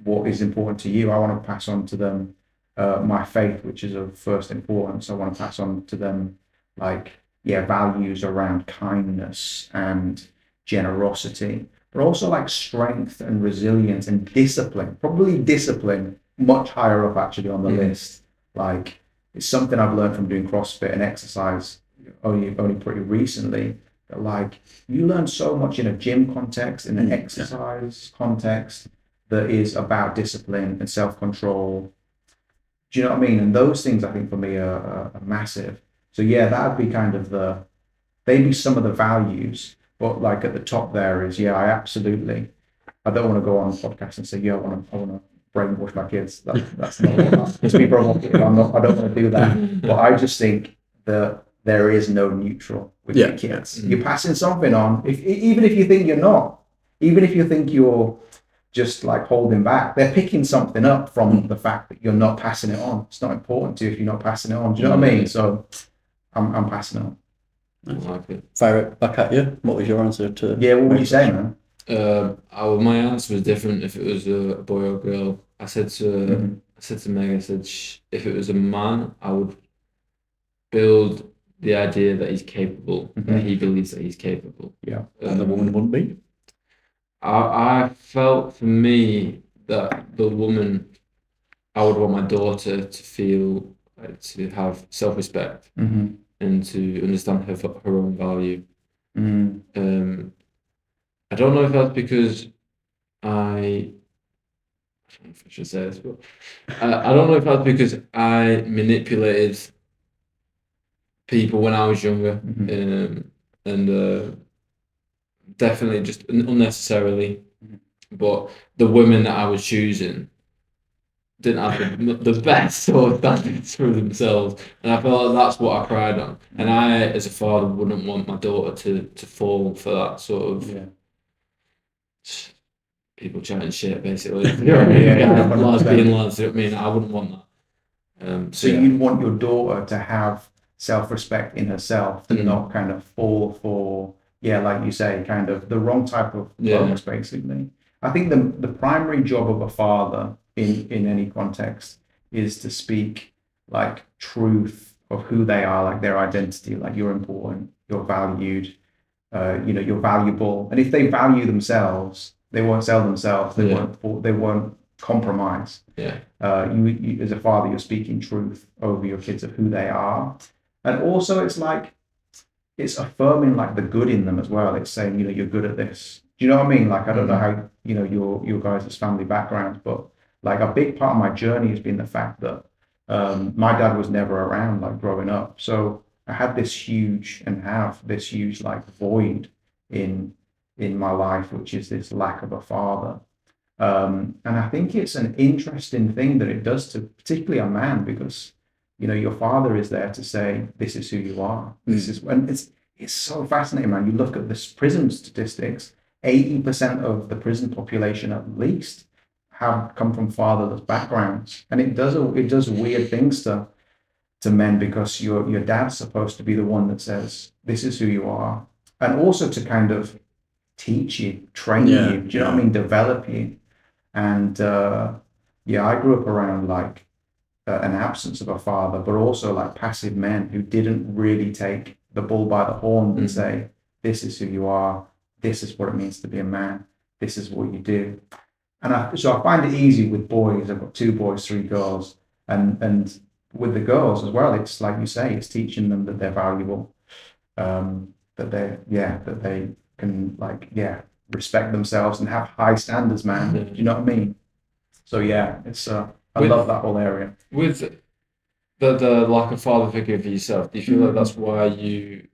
what is important to you. I want to pass on to them my faith, which is of first importance. I want to pass on to them values around kindness and generosity, but also like strength and resilience and discipline. Probably discipline much higher up actually on the list. Like it's something I've learned from doing CrossFit and exercise only pretty recently. That like you learn so much in a gym context, in an exercise context, that is about discipline and self-control. Do you know what I mean? And those things I think for me are massive. So yeah, that would be kind of they'd be some of the values. But like at the top there is, I don't want to go on a podcast and say, I want to brainwash my kids. That's not what it's be provocative. I don't want to do that. But I just think that there is no neutral with your kids. Yeah. You're passing something on, even if you think you're not, even if you think you're just like holding back, they're picking something up from the fact that you're not passing it on. It's not important to you if you're not passing it on. Do you know what I mean? So I'm passing it on. I like it. Fire it back at you. What was your answer to? Yeah, what would you say, man? My answer was different if it was a boy or girl. I said to Meg, if it was a man, I would build the idea that he's capable, that he believes that he's capable. Yeah. And the woman wouldn't be? I felt for me that the woman, I would want my daughter to feel, to have self-respect and to understand her own value. I don't know if that's because I don't know if I should say this, but I don't know if that's because I manipulated people when I was younger, and definitely just unnecessarily. But the women that I was choosing didn't have the best sort of standards for themselves, and I felt like that's what I cried on. And I, as a father, wouldn't want my daughter to fall for that sort of people chatting shit, basically. You know what I mean? Lads being lads. You know what I mean? I wouldn't want that. So you'd want your daughter to have self-respect in herself and not kind of fall for yeah, like you say, kind of the wrong type of Yeah. folks, basically. I think the primary job of a father in any context is to speak like truth of who they are, like their identity, like you're important, you're valued, you're valuable. And if they value themselves, they won't sell themselves. They Yeah. won't compromise. Yeah. You as a father, you're speaking truth over your kids of who they are, and also it's like it's affirming like the good in them as well. It's saying, you're good at this. Do you know what I mean? Like, I don't know how, your guys' family backgrounds, but like a big part of my journey has been the fact that my dad was never around like growing up. So I had this huge and have this huge like void in my life, which is this lack of a father. And I think it's an interesting thing that it does to particularly a man, because your father is there to say, this is who you are. This is, and it's so fascinating, man. You look at this prison statistics, 80% of the prison population at least have come from fatherless backgrounds. And it does weird things to men, because your dad's supposed to be the one that says, this is who you are. And also to kind of teach you, train you, do you know what I mean? Develop you. And I grew up around like an absence of a father, but also like passive men who didn't really take the bull by the horn and say, this is who you are, this is what it means to be a man, this is what you do. And so I find it easy with boys. I've got 2 boys, 3 girls, and with the girls as well, it's like you say, it's teaching them that they're valuable, that they can respect themselves and have high standards, man. Do you know what I mean? So it's I love that whole area. With the lack of father figure for yourself, do you feel like that's why you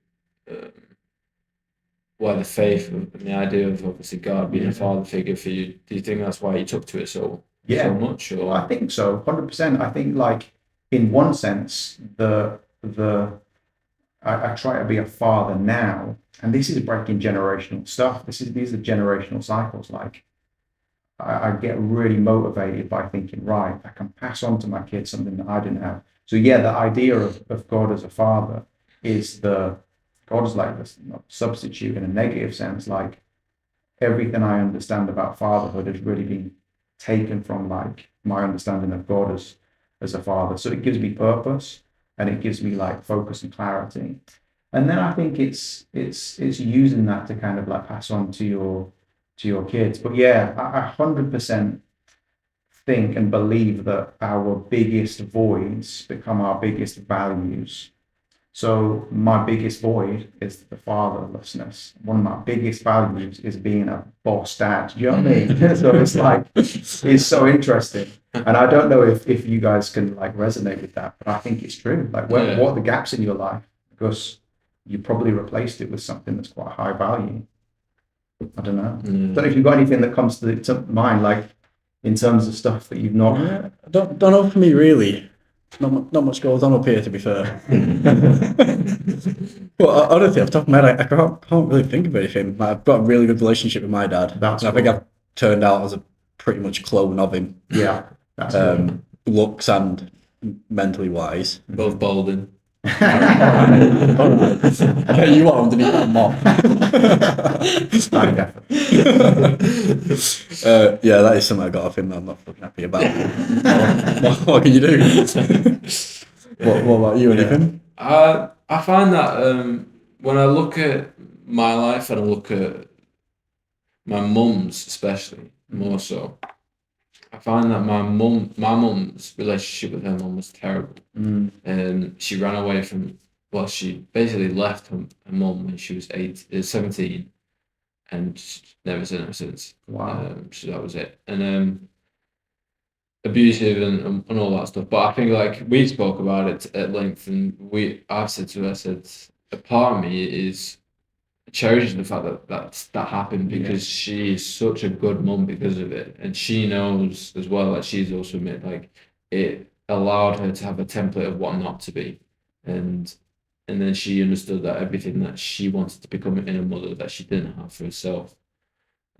why the faith and the idea of obviously God being a father figure for you, do you think that's why you took to it so much? Or I think so, 100%. I think like in one sense, I try to be a father now, and this is breaking generational stuff. These are generational cycles. Like I get really motivated by thinking, right, I can pass on to my kids something that I didn't have. So the idea of God as a father is God is like this substitute in a negative sense. Like everything I understand about fatherhood has really been taken from like my understanding of God as a father. So it gives me purpose, and it gives me like focus and clarity. And then I think it's using that to kind of like pass on to your kids. But I 100% think and believe that our biggest voids become our biggest values. So my biggest void is the fatherlessness. One of my biggest values is being a boss dad. Do you know what I mean? So it's like, it's so interesting. And I don't know if you guys can like resonate with that, but I think it's true. Like what are the gaps in your life? Because you probably replaced it with something that's quite high value. I don't know. I don't know if you've got anything that comes to mind, like in terms of stuff that you've not. I don't know for me really. Not much goes on up here, to be fair. But honestly, off the top of my head, I can't really think of anything. I've got a really good relationship with my dad. That's I think I've turned out as a pretty much clone of him. Yeah, that's cool. Looks and mentally wise. both balding. You are underneath that mop. That is something I got off him that I'm not fucking happy about. What can you do? What about you? Anything? I find that when I look at my life and I look at my mum's, especially more so, I find that my mum's relationship with her mum was terrible. And she ran away from, she basically left her mum when she was 17, and never seen her since. Wow. So that was it. And abusive and all that stuff. But I think like we spoke about it at length, and I've said to her, I said, a part of me is cherishes the fact that happened, because she is such a good mum because of it, and she knows as well that she's also admitted like it allowed her to have a template of what not to be, and then she understood that everything that she wanted to become in a mother that she didn't have for herself.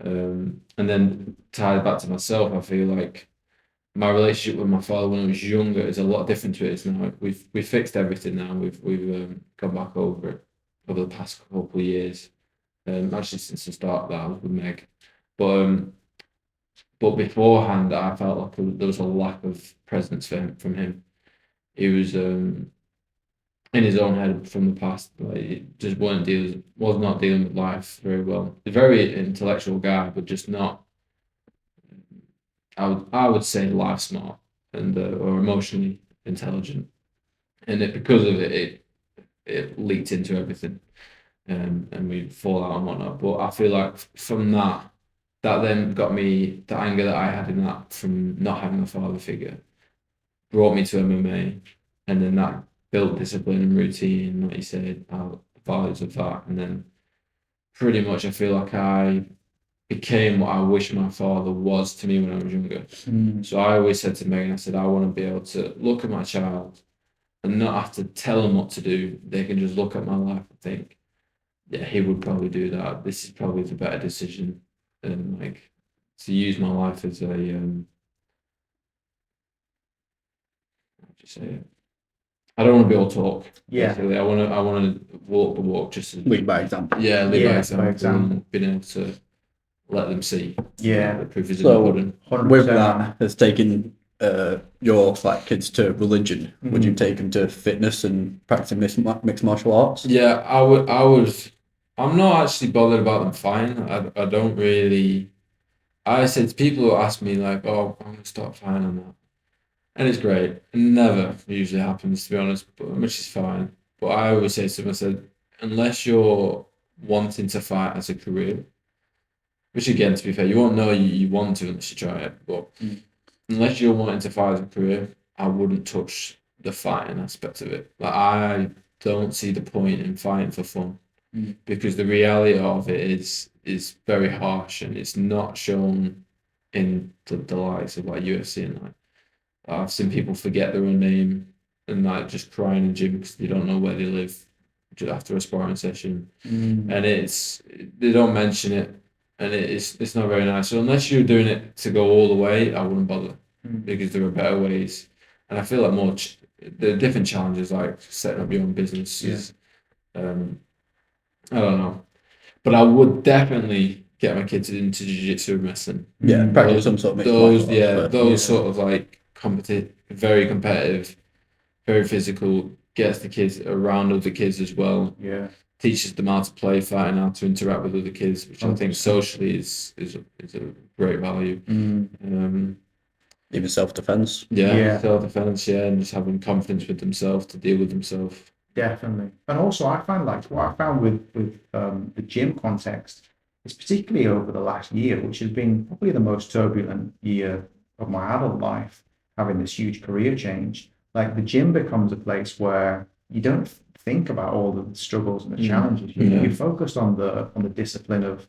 And then tied back to myself, I feel like my relationship with my father when I was younger is a lot different to it is now. We've fixed everything now. We've gone back over it over the past couple of years. actually since the start that I was with Meg. But beforehand, I felt like there was a lack of presence from him. He was in his own head from the past. Like, he just was not dealing with life very well. A very intellectual guy, but just not. I would say life smart and or emotionally intelligent, and because of it, it leaked into everything, and we fall out and whatnot. But I feel like from that then got me the anger that I had in that from not having a father figure, brought me to MMA, and then that built discipline and routine, like you said, values of that, and then pretty much I feel like I became what I wish my father was to me when I was younger. So I always said to Megan, I said, I want to be able to look at my child and not have to tell them what to do. They can just look at my life and think, yeah, he would probably do that. This is probably the better decision. And like to use my life as a how do you say it? I don't want to be all talk. Yeah. Basically. I want to walk the walk, just to, Lead by example. yeah, lead by example, example. and being able to let them see. Yeah. The proof is in So, the pudding. 100%. With that, has taken your like kids to religion. Would you take them to fitness and practicing mixed martial arts? Yeah, I would. I'm not actually bothered about them fighting. I don't really. I said to people who ask me like, "Oh, I'm gonna start fighting on that," and it's great. It never usually happens, to be honest, but which is fine. But I always say to them, I said, unless you're wanting to fight as a career, which again, to be fair, you won't know you want to unless you try it. But unless you're wanting to fight as a career, I wouldn't touch the fighting aspect of it. Like I don't see the point in fighting for fun. Because the reality of it is very harsh, and it's not shown in the likes of like UFC, and like I've seen people forget their own name and like just crying in gym because they don't know where they live just after a sparring session, and they don't mention it, and it's not very nice. So unless you're doing it to go all the way, I wouldn't bother, because there are better ways, and I feel like there are different challenges like setting up your own businesses. I don't know, but I would definitely get my kids into jiu-jitsu and wrestling. Yeah, practice some sort of mixed martial arts, those sort of like very competitive, very physical. Gets the kids around other kids as well. Yeah, teaches them how to play fighting, how to interact with other kids, which I think socially is a great value. Even self-defense. Yeah. Self-defense, and just having confidence with themselves to deal with themselves. Definitely. And also I find like what I found with the gym context is particularly over the last year, which has been probably the most turbulent year of my adult life, having this huge career change. Like the gym becomes a place where you don't think about all the struggles and the challenges. You're focused on the discipline of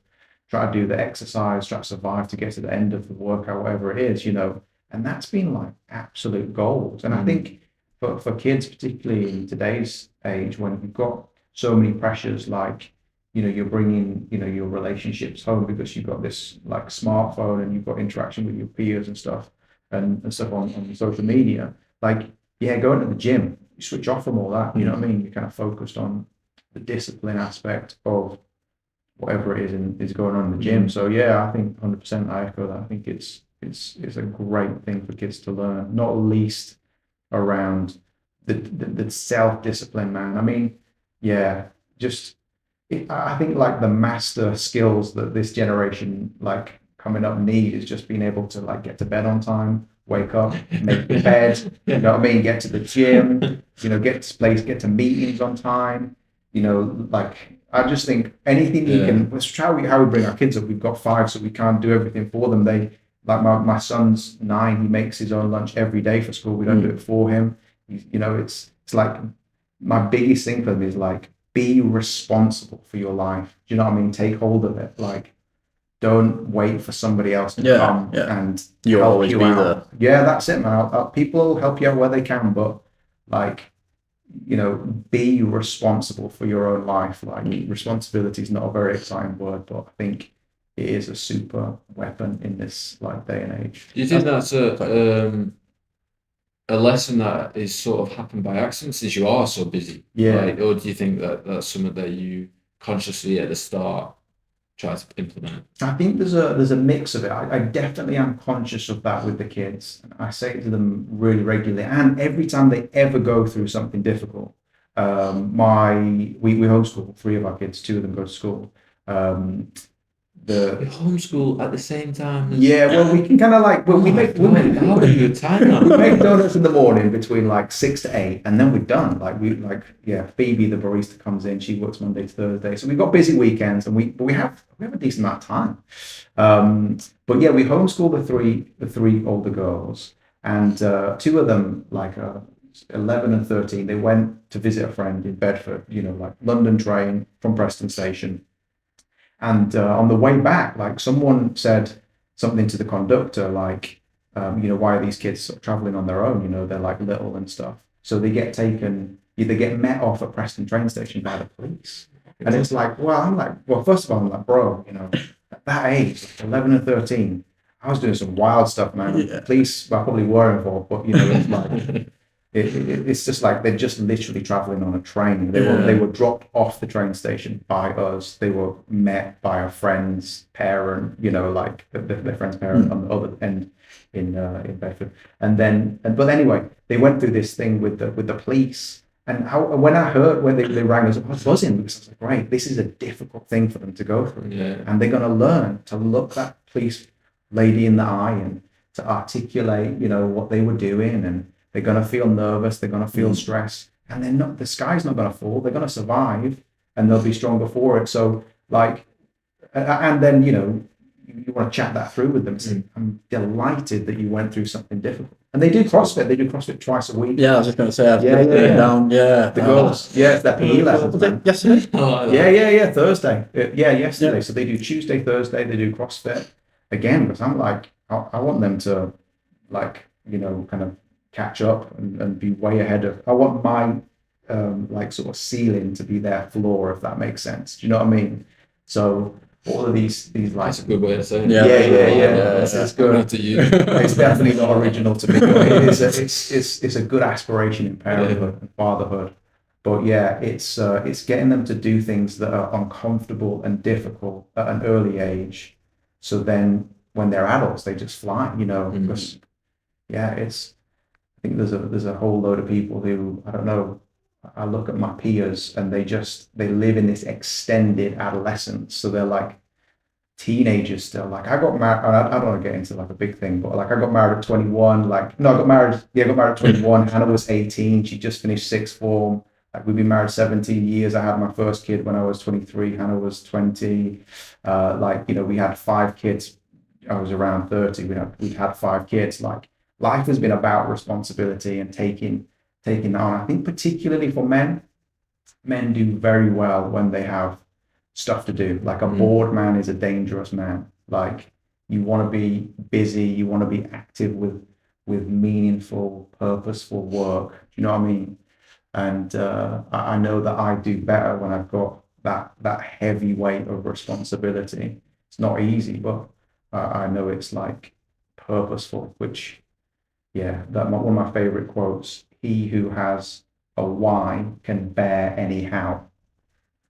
try to do the exercise, try to survive to get to the end of the workout, whatever it is, and that's been like absolute gold. And I think for kids, particularly in today's age, when you've got so many pressures, like, you're bringing, your relationships home because you've got this like smartphone and you've got interaction with your peers and stuff and stuff on social media, like, going to the gym, you switch off from all that, you know what I mean? You're kind of focused on the discipline aspect of whatever it is going on in the gym. So yeah, I think 100% I echo that. I think it's a great thing for kids to learn, not least around the self-discipline, man. I mean, I think like the master skills that this generation like coming up need is just being able to like get to bed on time, wake up, make the bed, you know what I mean, get to the gym, get to place, get to meetings on time, like I just think anything you can. That's how we bring our kids up. We've got 5, so we can't do everything for them. They like my son's 9. He makes his own lunch every day for school. We don't do it for him. It's like my biggest thing for them is like be responsible for your life. Do you know what I mean? Take hold of it. Like don't wait for somebody else to come and you'll help always you be out. there. Yeah, that's it, man. People will help you out where they can, but like, be responsible for your own life. Like responsibility is not a very exciting word, but I think it is a super weapon in this like day and age. Do you think that's a lesson that is sort of happened by accident since you are so busy? Yeah. Or do you think that that's something that you consciously at the start try to implement? I think there's a mix of it. I definitely am conscious of that with the kids. I say it to them really regularly, and every time they ever go through something difficult. We homeschool 3 of our kids. 2 of them go to school. You homeschool at the same time. Yeah, well, we can kind of like we make how do you time that? we make donuts in the morning between like 6 to 8, and then we're done. Phoebe, the barista, comes in. She works Monday to Thursday, so we've got busy weekends, and we have a decent amount of time. But yeah, we homeschool the three older girls, and 2 of them, 11 and 13, they went to visit a friend in Bedford. Like London train from Preston Station. And on the way back, like someone said something to the conductor, like, why are these kids sort of traveling on their own? They're like little and stuff. So they get met off at Preston train station by the police. And it's like, first of all, I'm like, bro, at that age, like 11 and 13, I was doing some wild stuff, man. Yeah. Police, I probably were involved, but it's like, it's just like they're just literally traveling on a train. They were dropped off the train station by us. They were met by a friend's parent, like their friend's parent on the other end in Bedford. But anyway, they went through this thing with the police. And when I heard when they rang us up, I was buzzing because I was like, right, this is a difficult thing for them to go through. Yeah. And they're going to learn to look that police lady in the eye and to articulate, what they were doing, and they're going to feel nervous. They're going to feel stress, and the sky's not going to fall. They're going to survive, and they'll be stronger for it. So and then, you want to chat that through with them. Say, I'm delighted that you went through something difficult. And they do CrossFit. They do CrossFit twice a week. Yeah, I was just going to say, The girls. Yeah, it's their PE lessons. Was it yesterday? Yeah, Thursday. Yesterday. Yeah. So they do Tuesday, Thursday. They do CrossFit again, because I'm like, I want them to, kind of catch up and be way ahead of. I want my sort of ceiling to be their floor, if that makes sense. Do you know what I mean? So all of these That's a good way of saying it. Yeah. It's good. To you. It's definitely not original to me. But it's a good aspiration in parenthood and fatherhood. But yeah, it's getting them to do things that are uncomfortable and difficult at an early age. So then when they're adults, they just fly. Because I think there's a whole load of people who, I don't know, I look at my peers and they live in this extended adolescence. So they're like teenagers still. Like I got married, I don't want to get into like a big thing, but like I got married at 21. I got married at 21. Hannah was 18. She just finished sixth form. Like we've been married 17 years. I had my first kid when I was 23. Hannah was 20. We had 5 kids. I was around 30. We'd had 5 kids. Like life has been about responsibility and taking that on. I think particularly for men do very well when they have stuff to do. Like a bored man is a dangerous man. Like you want to be busy, you want to be active with meaningful, purposeful work. Do you know what I mean? And I know that I do better when I've got that heavy weight of responsibility. It's not easy, but I know it's like purposeful, which, one of my favorite quotes, he who has a why can bear anyhow.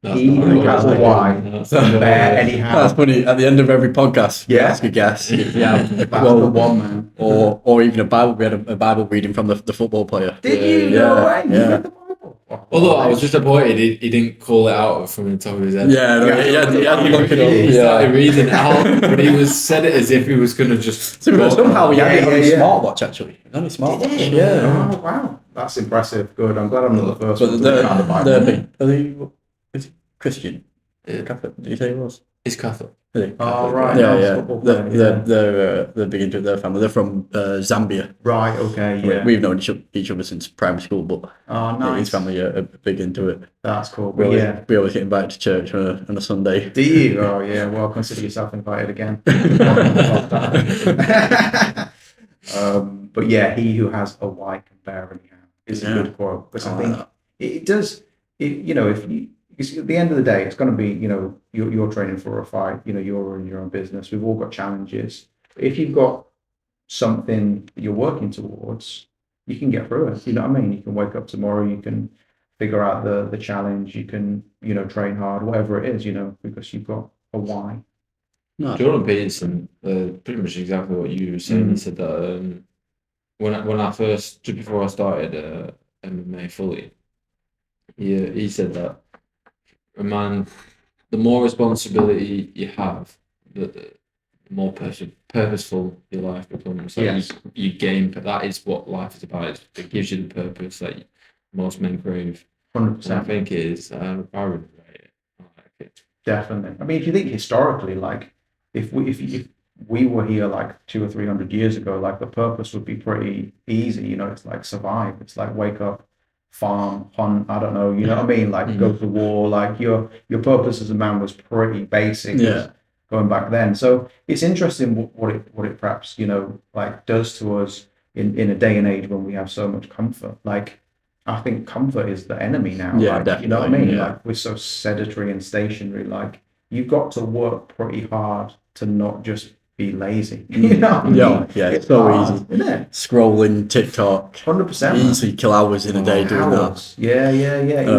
He who has a why can bear anyhow. That's funny. At the end of every podcast, we ask a guest. Yeah, that's the one, man. Or even a Bible. We had a Bible reading from the football player. Did you? No way. You read the Bible? Although I was disappointed, he didn't call it out from the top of his head. He had to look it up. He started reading it out, but he said it as if he was going to just. Somehow he had it on his smartwatch, actually. It was on his smartwatch. Yeah. Oh, wow. That's impressive. Good. I'm glad I'm not the first But one to read the Bible. is he Christian? Catholic? Did you say he was? He's Catholic. Oh, right. Yeah. They're big into their family. They're from Zambia. Right, okay, yeah. We've known each other since primary school, but nice. his family are big into it. That's cool. We always get invited to church on a Sunday. Do you? Oh, yeah. Well, consider yourself invited again. But yeah, he who has a why can bear anyhow is a good quote. Because I think it does, because at the end of the day, it's going to be, you're training for a fight, you're in your own business. We've all got challenges. If you've got something that you're working towards, you can get through it. You know what I mean? You can wake up tomorrow, you can figure out the challenge, you can, train hard, whatever it is, because you've got why? No. Jordan Peterson, pretty much exactly what you were saying. He said that when I first, just before I started MMA fully, he said that a man, the more responsibility you have, the more purposeful your life becomes. So Yes. you gain. That is what life is about. It gives you the purpose that most men crave. 100%. And I think it is. I really rate it. I like it. Definitely. I mean, if you think historically, like if we were here like 200 or 300 years ago, like the purpose would be pretty easy. You know, it's like survive. It's like wake up, farm, hunt. I don't know. You know what I mean? Like go to war. Like your purpose as a man was pretty basic. Yeah. Going back then. So it's interesting what it perhaps like does to us in a day and age when we have so much comfort. Like I think comfort is the enemy now. Yeah, like, definitely. You know what I mean? Yeah. Like we're so sedentary and stationary. Like you've got to work pretty hard to not just be lazy. You know what I mean? Yeah, it's so hard, easy. isn't it? Scrolling TikTok. 100%. Easily kill hours in a day doing that. Hours. Yeah.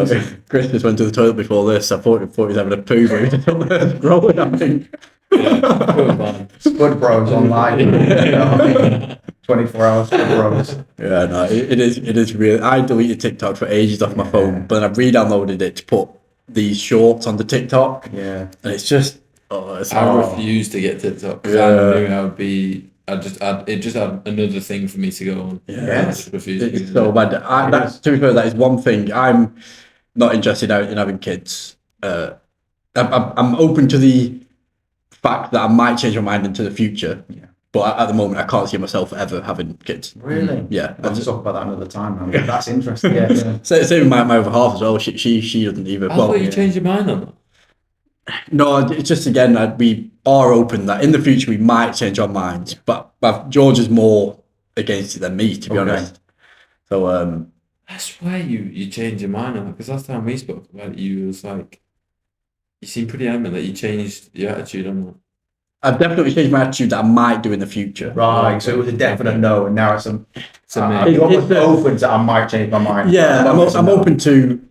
Easy. Chris just went to the toilet before this. I thought he was having a poo, but he was scrolling, I think. Spud Bros online. You know what I mean? 24 hours Spud Bros. Yeah, no, it is real. I deleted TikTok for ages off my phone, but then I re-downloaded it to put these shorts onto TikTok. Yeah. And it's just, I refused to get TikTok because I knew I would be. It just had another thing for me to go on. Yeah, I just refused. it's so bad. To be fair, that is one thing. I'm not interested in having kids. I'm open to the fact that I might change my mind into the future. Yeah. But at the moment, I can't see myself ever having kids. Really? Yeah. I'll just talk about that another time, man. That's interesting. Yeah. Same with my other half as well. She doesn't either. I thought you changed your mind on that. No, it's just again we are open that in the future we might change our minds, but George is more against it than me, to be honest. So I swear you changed your mind on that because last time we spoke about it, you was like, you seemed pretty adamant that you changed your attitude on that. I've definitely changed my attitude that I might do in the future. Right, so it was a definite no, and now it's a. me. You're almost open to I might change my mind. Yeah, I'm open to.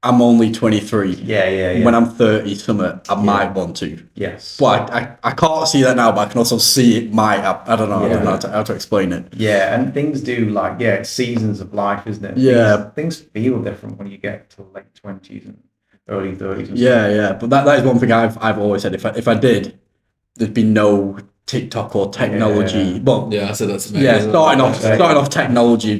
I'm only 23. Yeah. When I'm 30 something, I might want to. Yes. But I can't see that now, but I can also see it might. I don't know. I don't know how to explain it. Yeah, and things do it's seasons of life, isn't it? Yeah. Things feel different when you get to late 20s and early 30s. And Yeah. But that is one thing I've always said. If I did, there'd be no TikTok or technology. Yeah. Well, Yeah, I said that to me. yeah, starting off technology,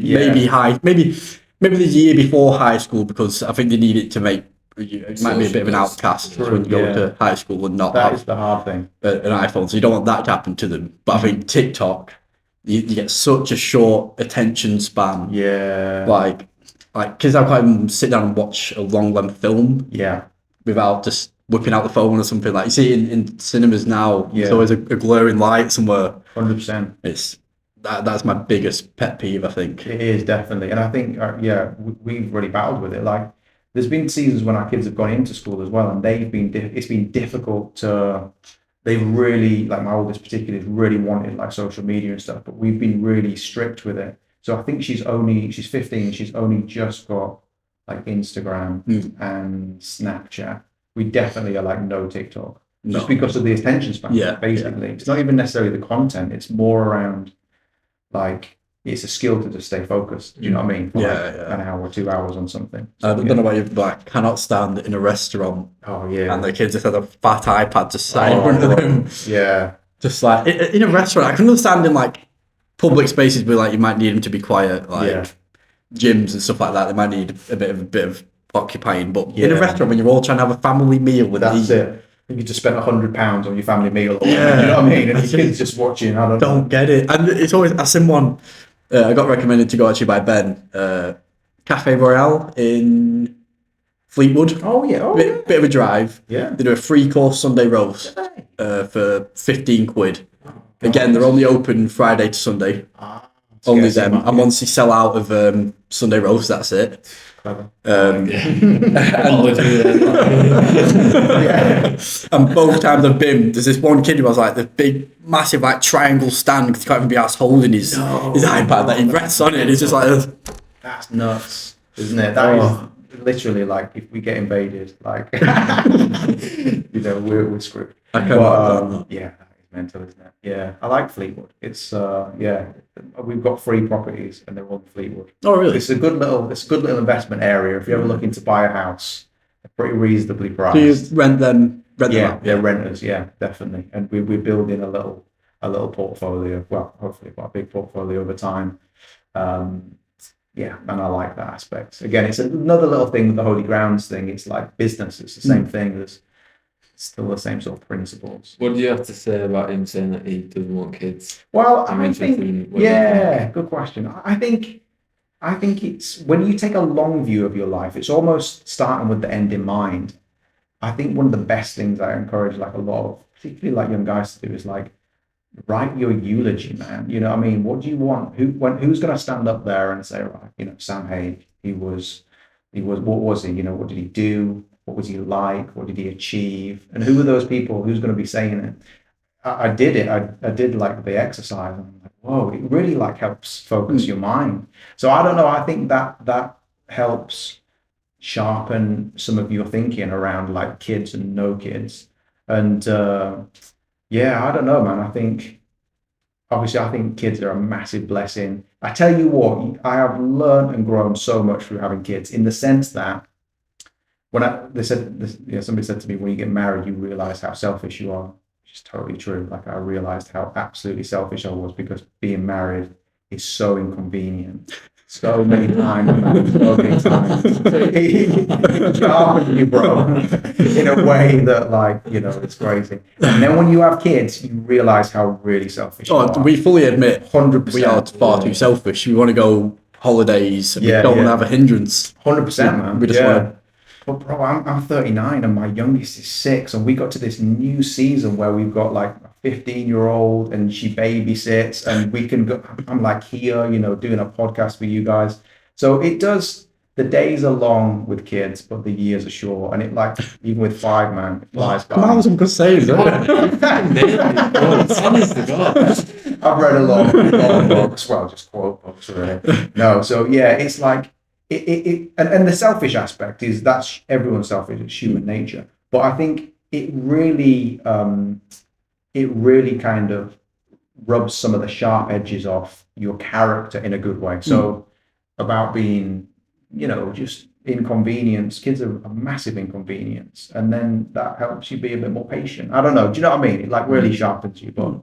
maybe the year before high school, because I think they need it to make it might be a bit of an outcast when you go to high school and not that have is the hard thing. an iPhone. So you don't want that to happen to them. But I think TikTok, you get such a short attention span. Yeah. Like kids now can't even sit down and watch a long length film. Yeah. Without just whipping out the phone or something. Like you see in cinemas now, there's always a glaring light somewhere. 100%. It's that's my biggest pet peeve, I think. It is definitely, and I think we've really battled with it. Like there's been seasons when our kids have gone into school as well, and it's been difficult to. They've really, like my oldest particularly, really wanted like social media and stuff, but we've been really strict with it. So I think she's 15. She's only just got like Instagram and Snapchat. We definitely are like no TikTok, just because of the attention span. Yeah, basically, it's not even necessarily the content. It's more around like it's a skill to just stay focused. Do you know what I mean? For an hour or 2 hours on something. So, I don't know about you, but I cannot stand in a restaurant. Oh yeah. And the kids just have a fat iPad just sat in front of them. Yeah. Just like in a restaurant, I can understand in like public spaces where like you might need them to be quiet, like gyms and stuff like that. They might need a bit of occupying, but in a restaurant when you're all trying to have a family meal with that's it. You just spent £100 on your family meal. You know what I mean? And your kids just watching. I don't get it. And it's always I seen one. I got recommended to go actually by Ben. Cafe Royale in Fleetwood. Oh yeah. Bit of a drive. Yeah. They do a 3-course Sunday roast for 15 quid. Again, they're only open Friday to Sunday. Only them. And once you sell out of Sunday roast, that's it. And both times I've been, there's this one kid who has like the big, massive, like triangle stand because he can't even be asked holding his iPad that he rests on it. And it's just like that's nuts, isn't it? That is literally, like, if we get invaded, like, we're screwed. I can yeah, that is mental, isn't it? Yeah, I like Fleetwood. It's we've got 3 properties and they're all in Fleetwood. Oh, really? It's a good little investment area. If you're ever looking to buy a house, they're pretty reasonably priced. So you rent them out? They're renters. Yeah, definitely. And we're building a little portfolio. Well, hopefully quite a big portfolio over time. And I like that aspect. Again, it's another little thing with the Holy Grounds thing. It's like business. It's the same thing. There's still the same sort of principles. What do you have to say about him saying that he doesn't want kids? Well, I'm I interested think, in what you think. good question. I think it's when you take a long view of your life, it's almost starting with the end in mind. I think one of the best things I encourage, like a lot of, particularly like young guys to do, is like, write your eulogy, man. You know what I mean? What do you want? Who's going to stand up there and say, right, Sam Haigh, what was he? What did he do? What was he like? What did he achieve? And who are those people? Who's going to be saying it? I did it. I did like the exercise. And I'm like, whoa, it really like helps focus your mind. So I don't know. I think that helps sharpen some of your thinking around like kids and no kids. And I don't know, man. I think kids are a massive blessing. I tell you what, I have learned and grown so much through having kids, in the sense that somebody said to me, when you get married, you realize how selfish you are, which is totally true. Like, I realized how absolutely selfish I was, because being married is so inconvenient. So many times, sharpen you, bro, in a way that, like, it's crazy. And then when you have kids, you realize how really selfish you are. We fully admit 100%. We are far too selfish. We want to go holidays. We don't want to have a hindrance. 100%, man. We just want to. But bro, I'm 39 and my youngest is 6, and we got to this new season where we've got like a 15-year-old and she babysits, and we can go. I'm like here, doing a podcast for you guys. So it does. The days are long with kids, but the years are short. And it, like, even with 5, man, it flies by. Come on, some good sayings, I've read a lot of books. Well, just quote books, really. No, so yeah, it's like. And the selfish aspect is that's everyone's selfish. It's human nature. But I think it really kind of rubs some of the sharp edges off your character in a good way. So about being, just inconvenience. Kids are a massive inconvenience, and then that helps you be a bit more patient. I don't know. Do you know what I mean? It like really sharpens you. But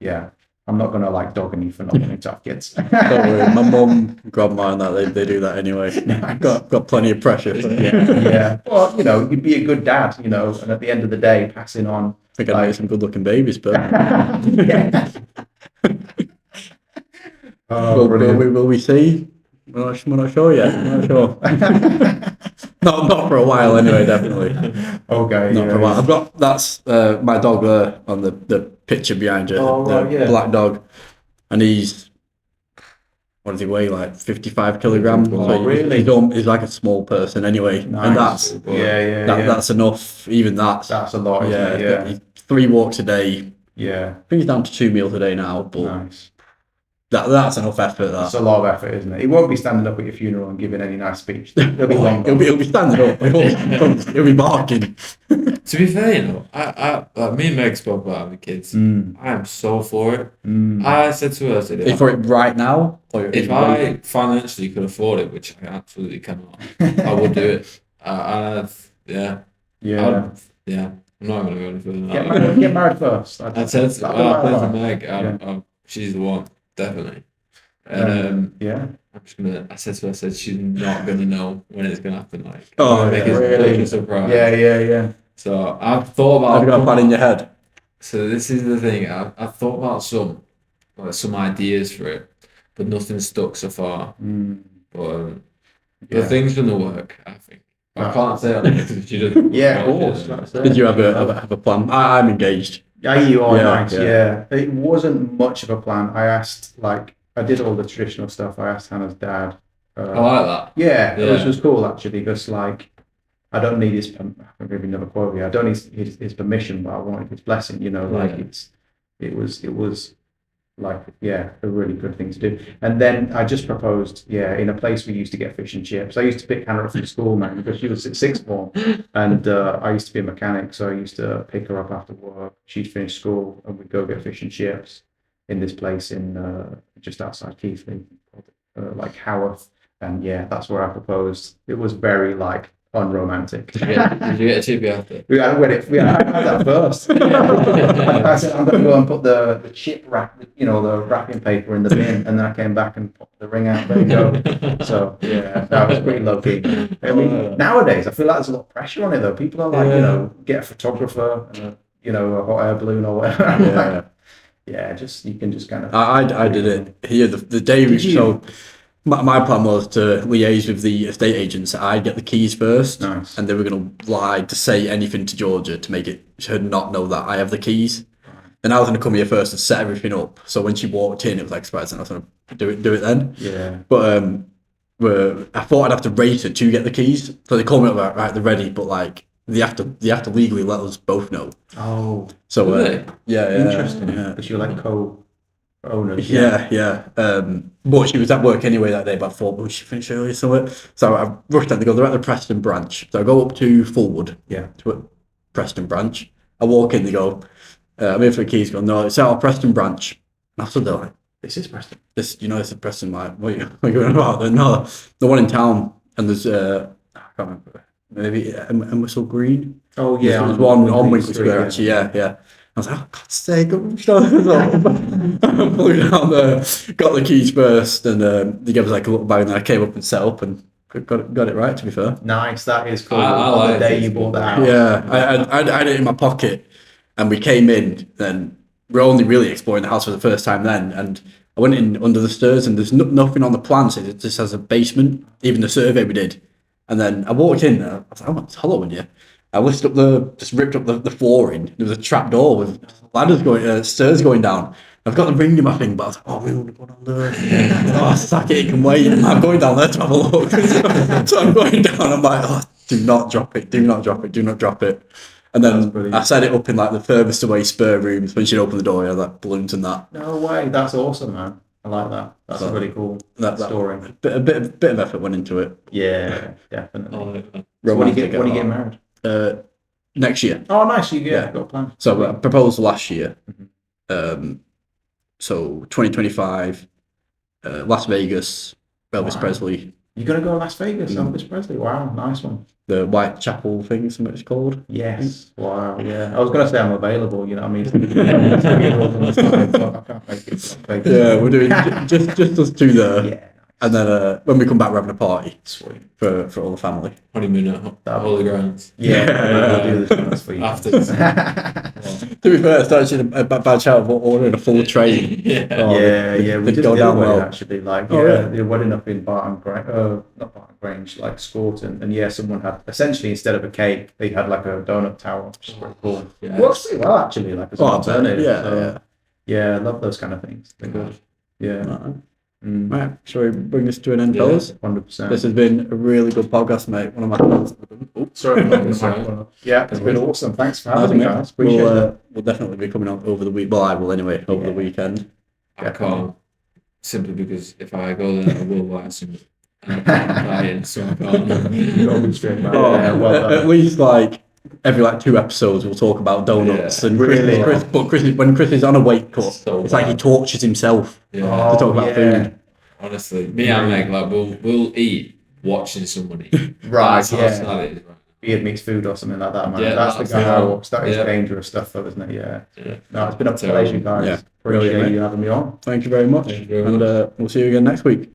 yeah. I'm not going to like dog on you for not wanting to have kids. Don't worry, my mum, grandma, and that they do that anyway. Nice. Got plenty of pressure. Yeah. Well, you'd be a good dad, and at the end of the day, passing on. I think I'd make some good-looking babies, but yeah. will we see? We're not sure yet. We're not sure. not for a while anyway, definitely. Okay. Not for a while. That's my dog there on the picture behind you. Black dog, and he's, what does he weigh? Like 55 kilograms. Oh, really? He's like a small person anyway, Nice. and that's enough. Even that's a lot. Isn't it? Yeah. 3 walks a day. Yeah. I think he's down to 2 meals a day now, but nice. That's enough effort. That's a lot of effort, isn't it? He won't be standing up at your funeral and giving any nice speech. He'll be long. He'll be standing up. He'll be barking. To be fair, I me and Meg spoke about having kids. I am so for it. I said to her, If for it right now, or if I financially could afford it, which I absolutely cannot, I would do it. I'm not going to go any further than that. Get married first. I said to Meg, she's the one. Definitely. And I said to her, she's not gonna know when it's gonna happen. Like, make a surprise. Yeah. So I've thought about. Have you got a plan in your head? So this is the thing. I've thought about some ideas for it, but nothing's stuck so far. But the thing's gonna work, I think. I can't say it because she doesn't. Yeah, of course. Did you have a plan? I'm engaged. Yeah, you are nice. Yeah, it wasn't much of a plan. I did all the traditional stuff. I asked Hannah's dad. I like that. Yeah, which was cool actually, because like I don't need his. I can give you another quote here. I don't need his permission, but I wanted his blessing. It was like, yeah, a really good thing to do. And then I just proposed, in a place we used to get fish and chips. I used to pick Hannah up from school, man, because she was at sixth form, and I used to be a mechanic, so I used to pick her up after work. She'd finish school, and we'd go get fish and chips in this place in just outside Keighley, like Haworth. And yeah, that's where I proposed. It was very like unromantic. Did you get a chippy after? I had that first. I said, I'm going to go and put the chip wrap, the wrapping paper in the bin, and then I came back and put the ring out. There you go. So yeah, that was pretty low key. I mean, nowadays I feel like there's a lot of pressure on it though. People are like, get a photographer and a hot air balloon or whatever. Just you can just kind of. I did it here the day we so. My plan was to liaise with the estate agents. I'd get the keys first, Nice. And they were going to lie to say anything to Georgia to make her not know that I have the keys. And I was going to come here first and set everything up. So when she walked in, it was like surprising. I was going to do it then. Yeah. But I thought I'd have to race her to get the keys. So they called me up, right, they're ready, but like they have to legally let us both know. Oh. So Really? yeah, Interesting. Yeah. Because you're like co-owners. Yeah. But she was at work anyway that day, but I thought, well, she finished early or something. So I rushed down. They go, they're at the Preston branch. So I go up to Fulwood, to a Preston branch. I walk in, they go, I'm here for the keys. Go, no, it's at our Preston branch. And I stood there like, This is Preston. this is Preston. Like, what are you going about? No, the one in town, and there's, I can't remember, maybe Whistle Green. Oh yeah. There's one on Winkle Square, actually, yeah. I was like, oh, God's sake, I'm flew down there, got the keys first, and they gave us like a little bag, and then I came up and set up and got it right, to be fair. Nice, that is cool. I On like the day it. you bought the house. Yeah, I had it in my pocket, and we came in, then we're only really exploring the house for the first time then, and I went in under the stairs, and there's nothing on the plan, so it just has a basement, even the survey we did. And then I walked in there, I was like, oh, it's hollow in here. I ripped up the flooring. There was a trap door with stairs going down. I've got the ring in my thing, but I was like, oh, we want to go down there. Oh, sack it, it can wait. I'm going down there to have a look. So I'm going down, I'm like, oh, do not drop it. And then I set it up in like the furthest away spare rooms. When she'd open the door, I had like balloons and that. No way, that's awesome, man. I like that. That's a really cool story. A bit of effort went into it. Yeah, definitely. I like that. So when are you getting married? Next year. Oh, nice. You got a plan. So I proposed last year. So 2025, Las Vegas, Elvis Presley. You're going to go to Las Vegas, Elvis Presley? Wow, nice one. The Whitechapel thing, something it's called. Yes. Wow, yeah. I was going to say I'm available, you know what I mean? I can't make it. Yeah, we're doing just us two there. Yeah. And then when we come back, we're having a party. Sweet. For all the family. Honeymoon at Holy Grounds. Yeah, we'll do this for you. After. To be fair, it's actually a bad shout of ordering a full train. We did go down well. Actually, like the wedding up in Barton Grange, not Barton Grange, like Scorton, and someone had essentially instead of a cake, they had like a donut tower, which is pretty cool. Yeah. Works pretty well actually, like as an alternative. I love those kind of things. They're good. Yeah. Right, shall we bring this to an end, fellas? 100%. This has been a really good podcast, mate. One of my favorites. Sorry. Yeah, it's been awesome. Thanks for having me, guys. Appreciate it. We'll definitely be coming on over the week. Well, I will anyway, over the weekend. I can't, simply because if I go there, I will buy some. And I can't buy it, so I can't. At least like every 2 episodes, we'll talk about donuts and Chris. When Chris is on a weight cut, it's like he tortures himself to talk about food. Honestly, me and Meg, we'll eat watching somebody eat. Right. Right. Beard meets food or something like that, man. That's the guy I walks. That is dangerous stuff, though, isn't it? Yeah. No, it's been a pleasure, guys. Appreciate you having me on. Thank you very much. And we'll see you again next week.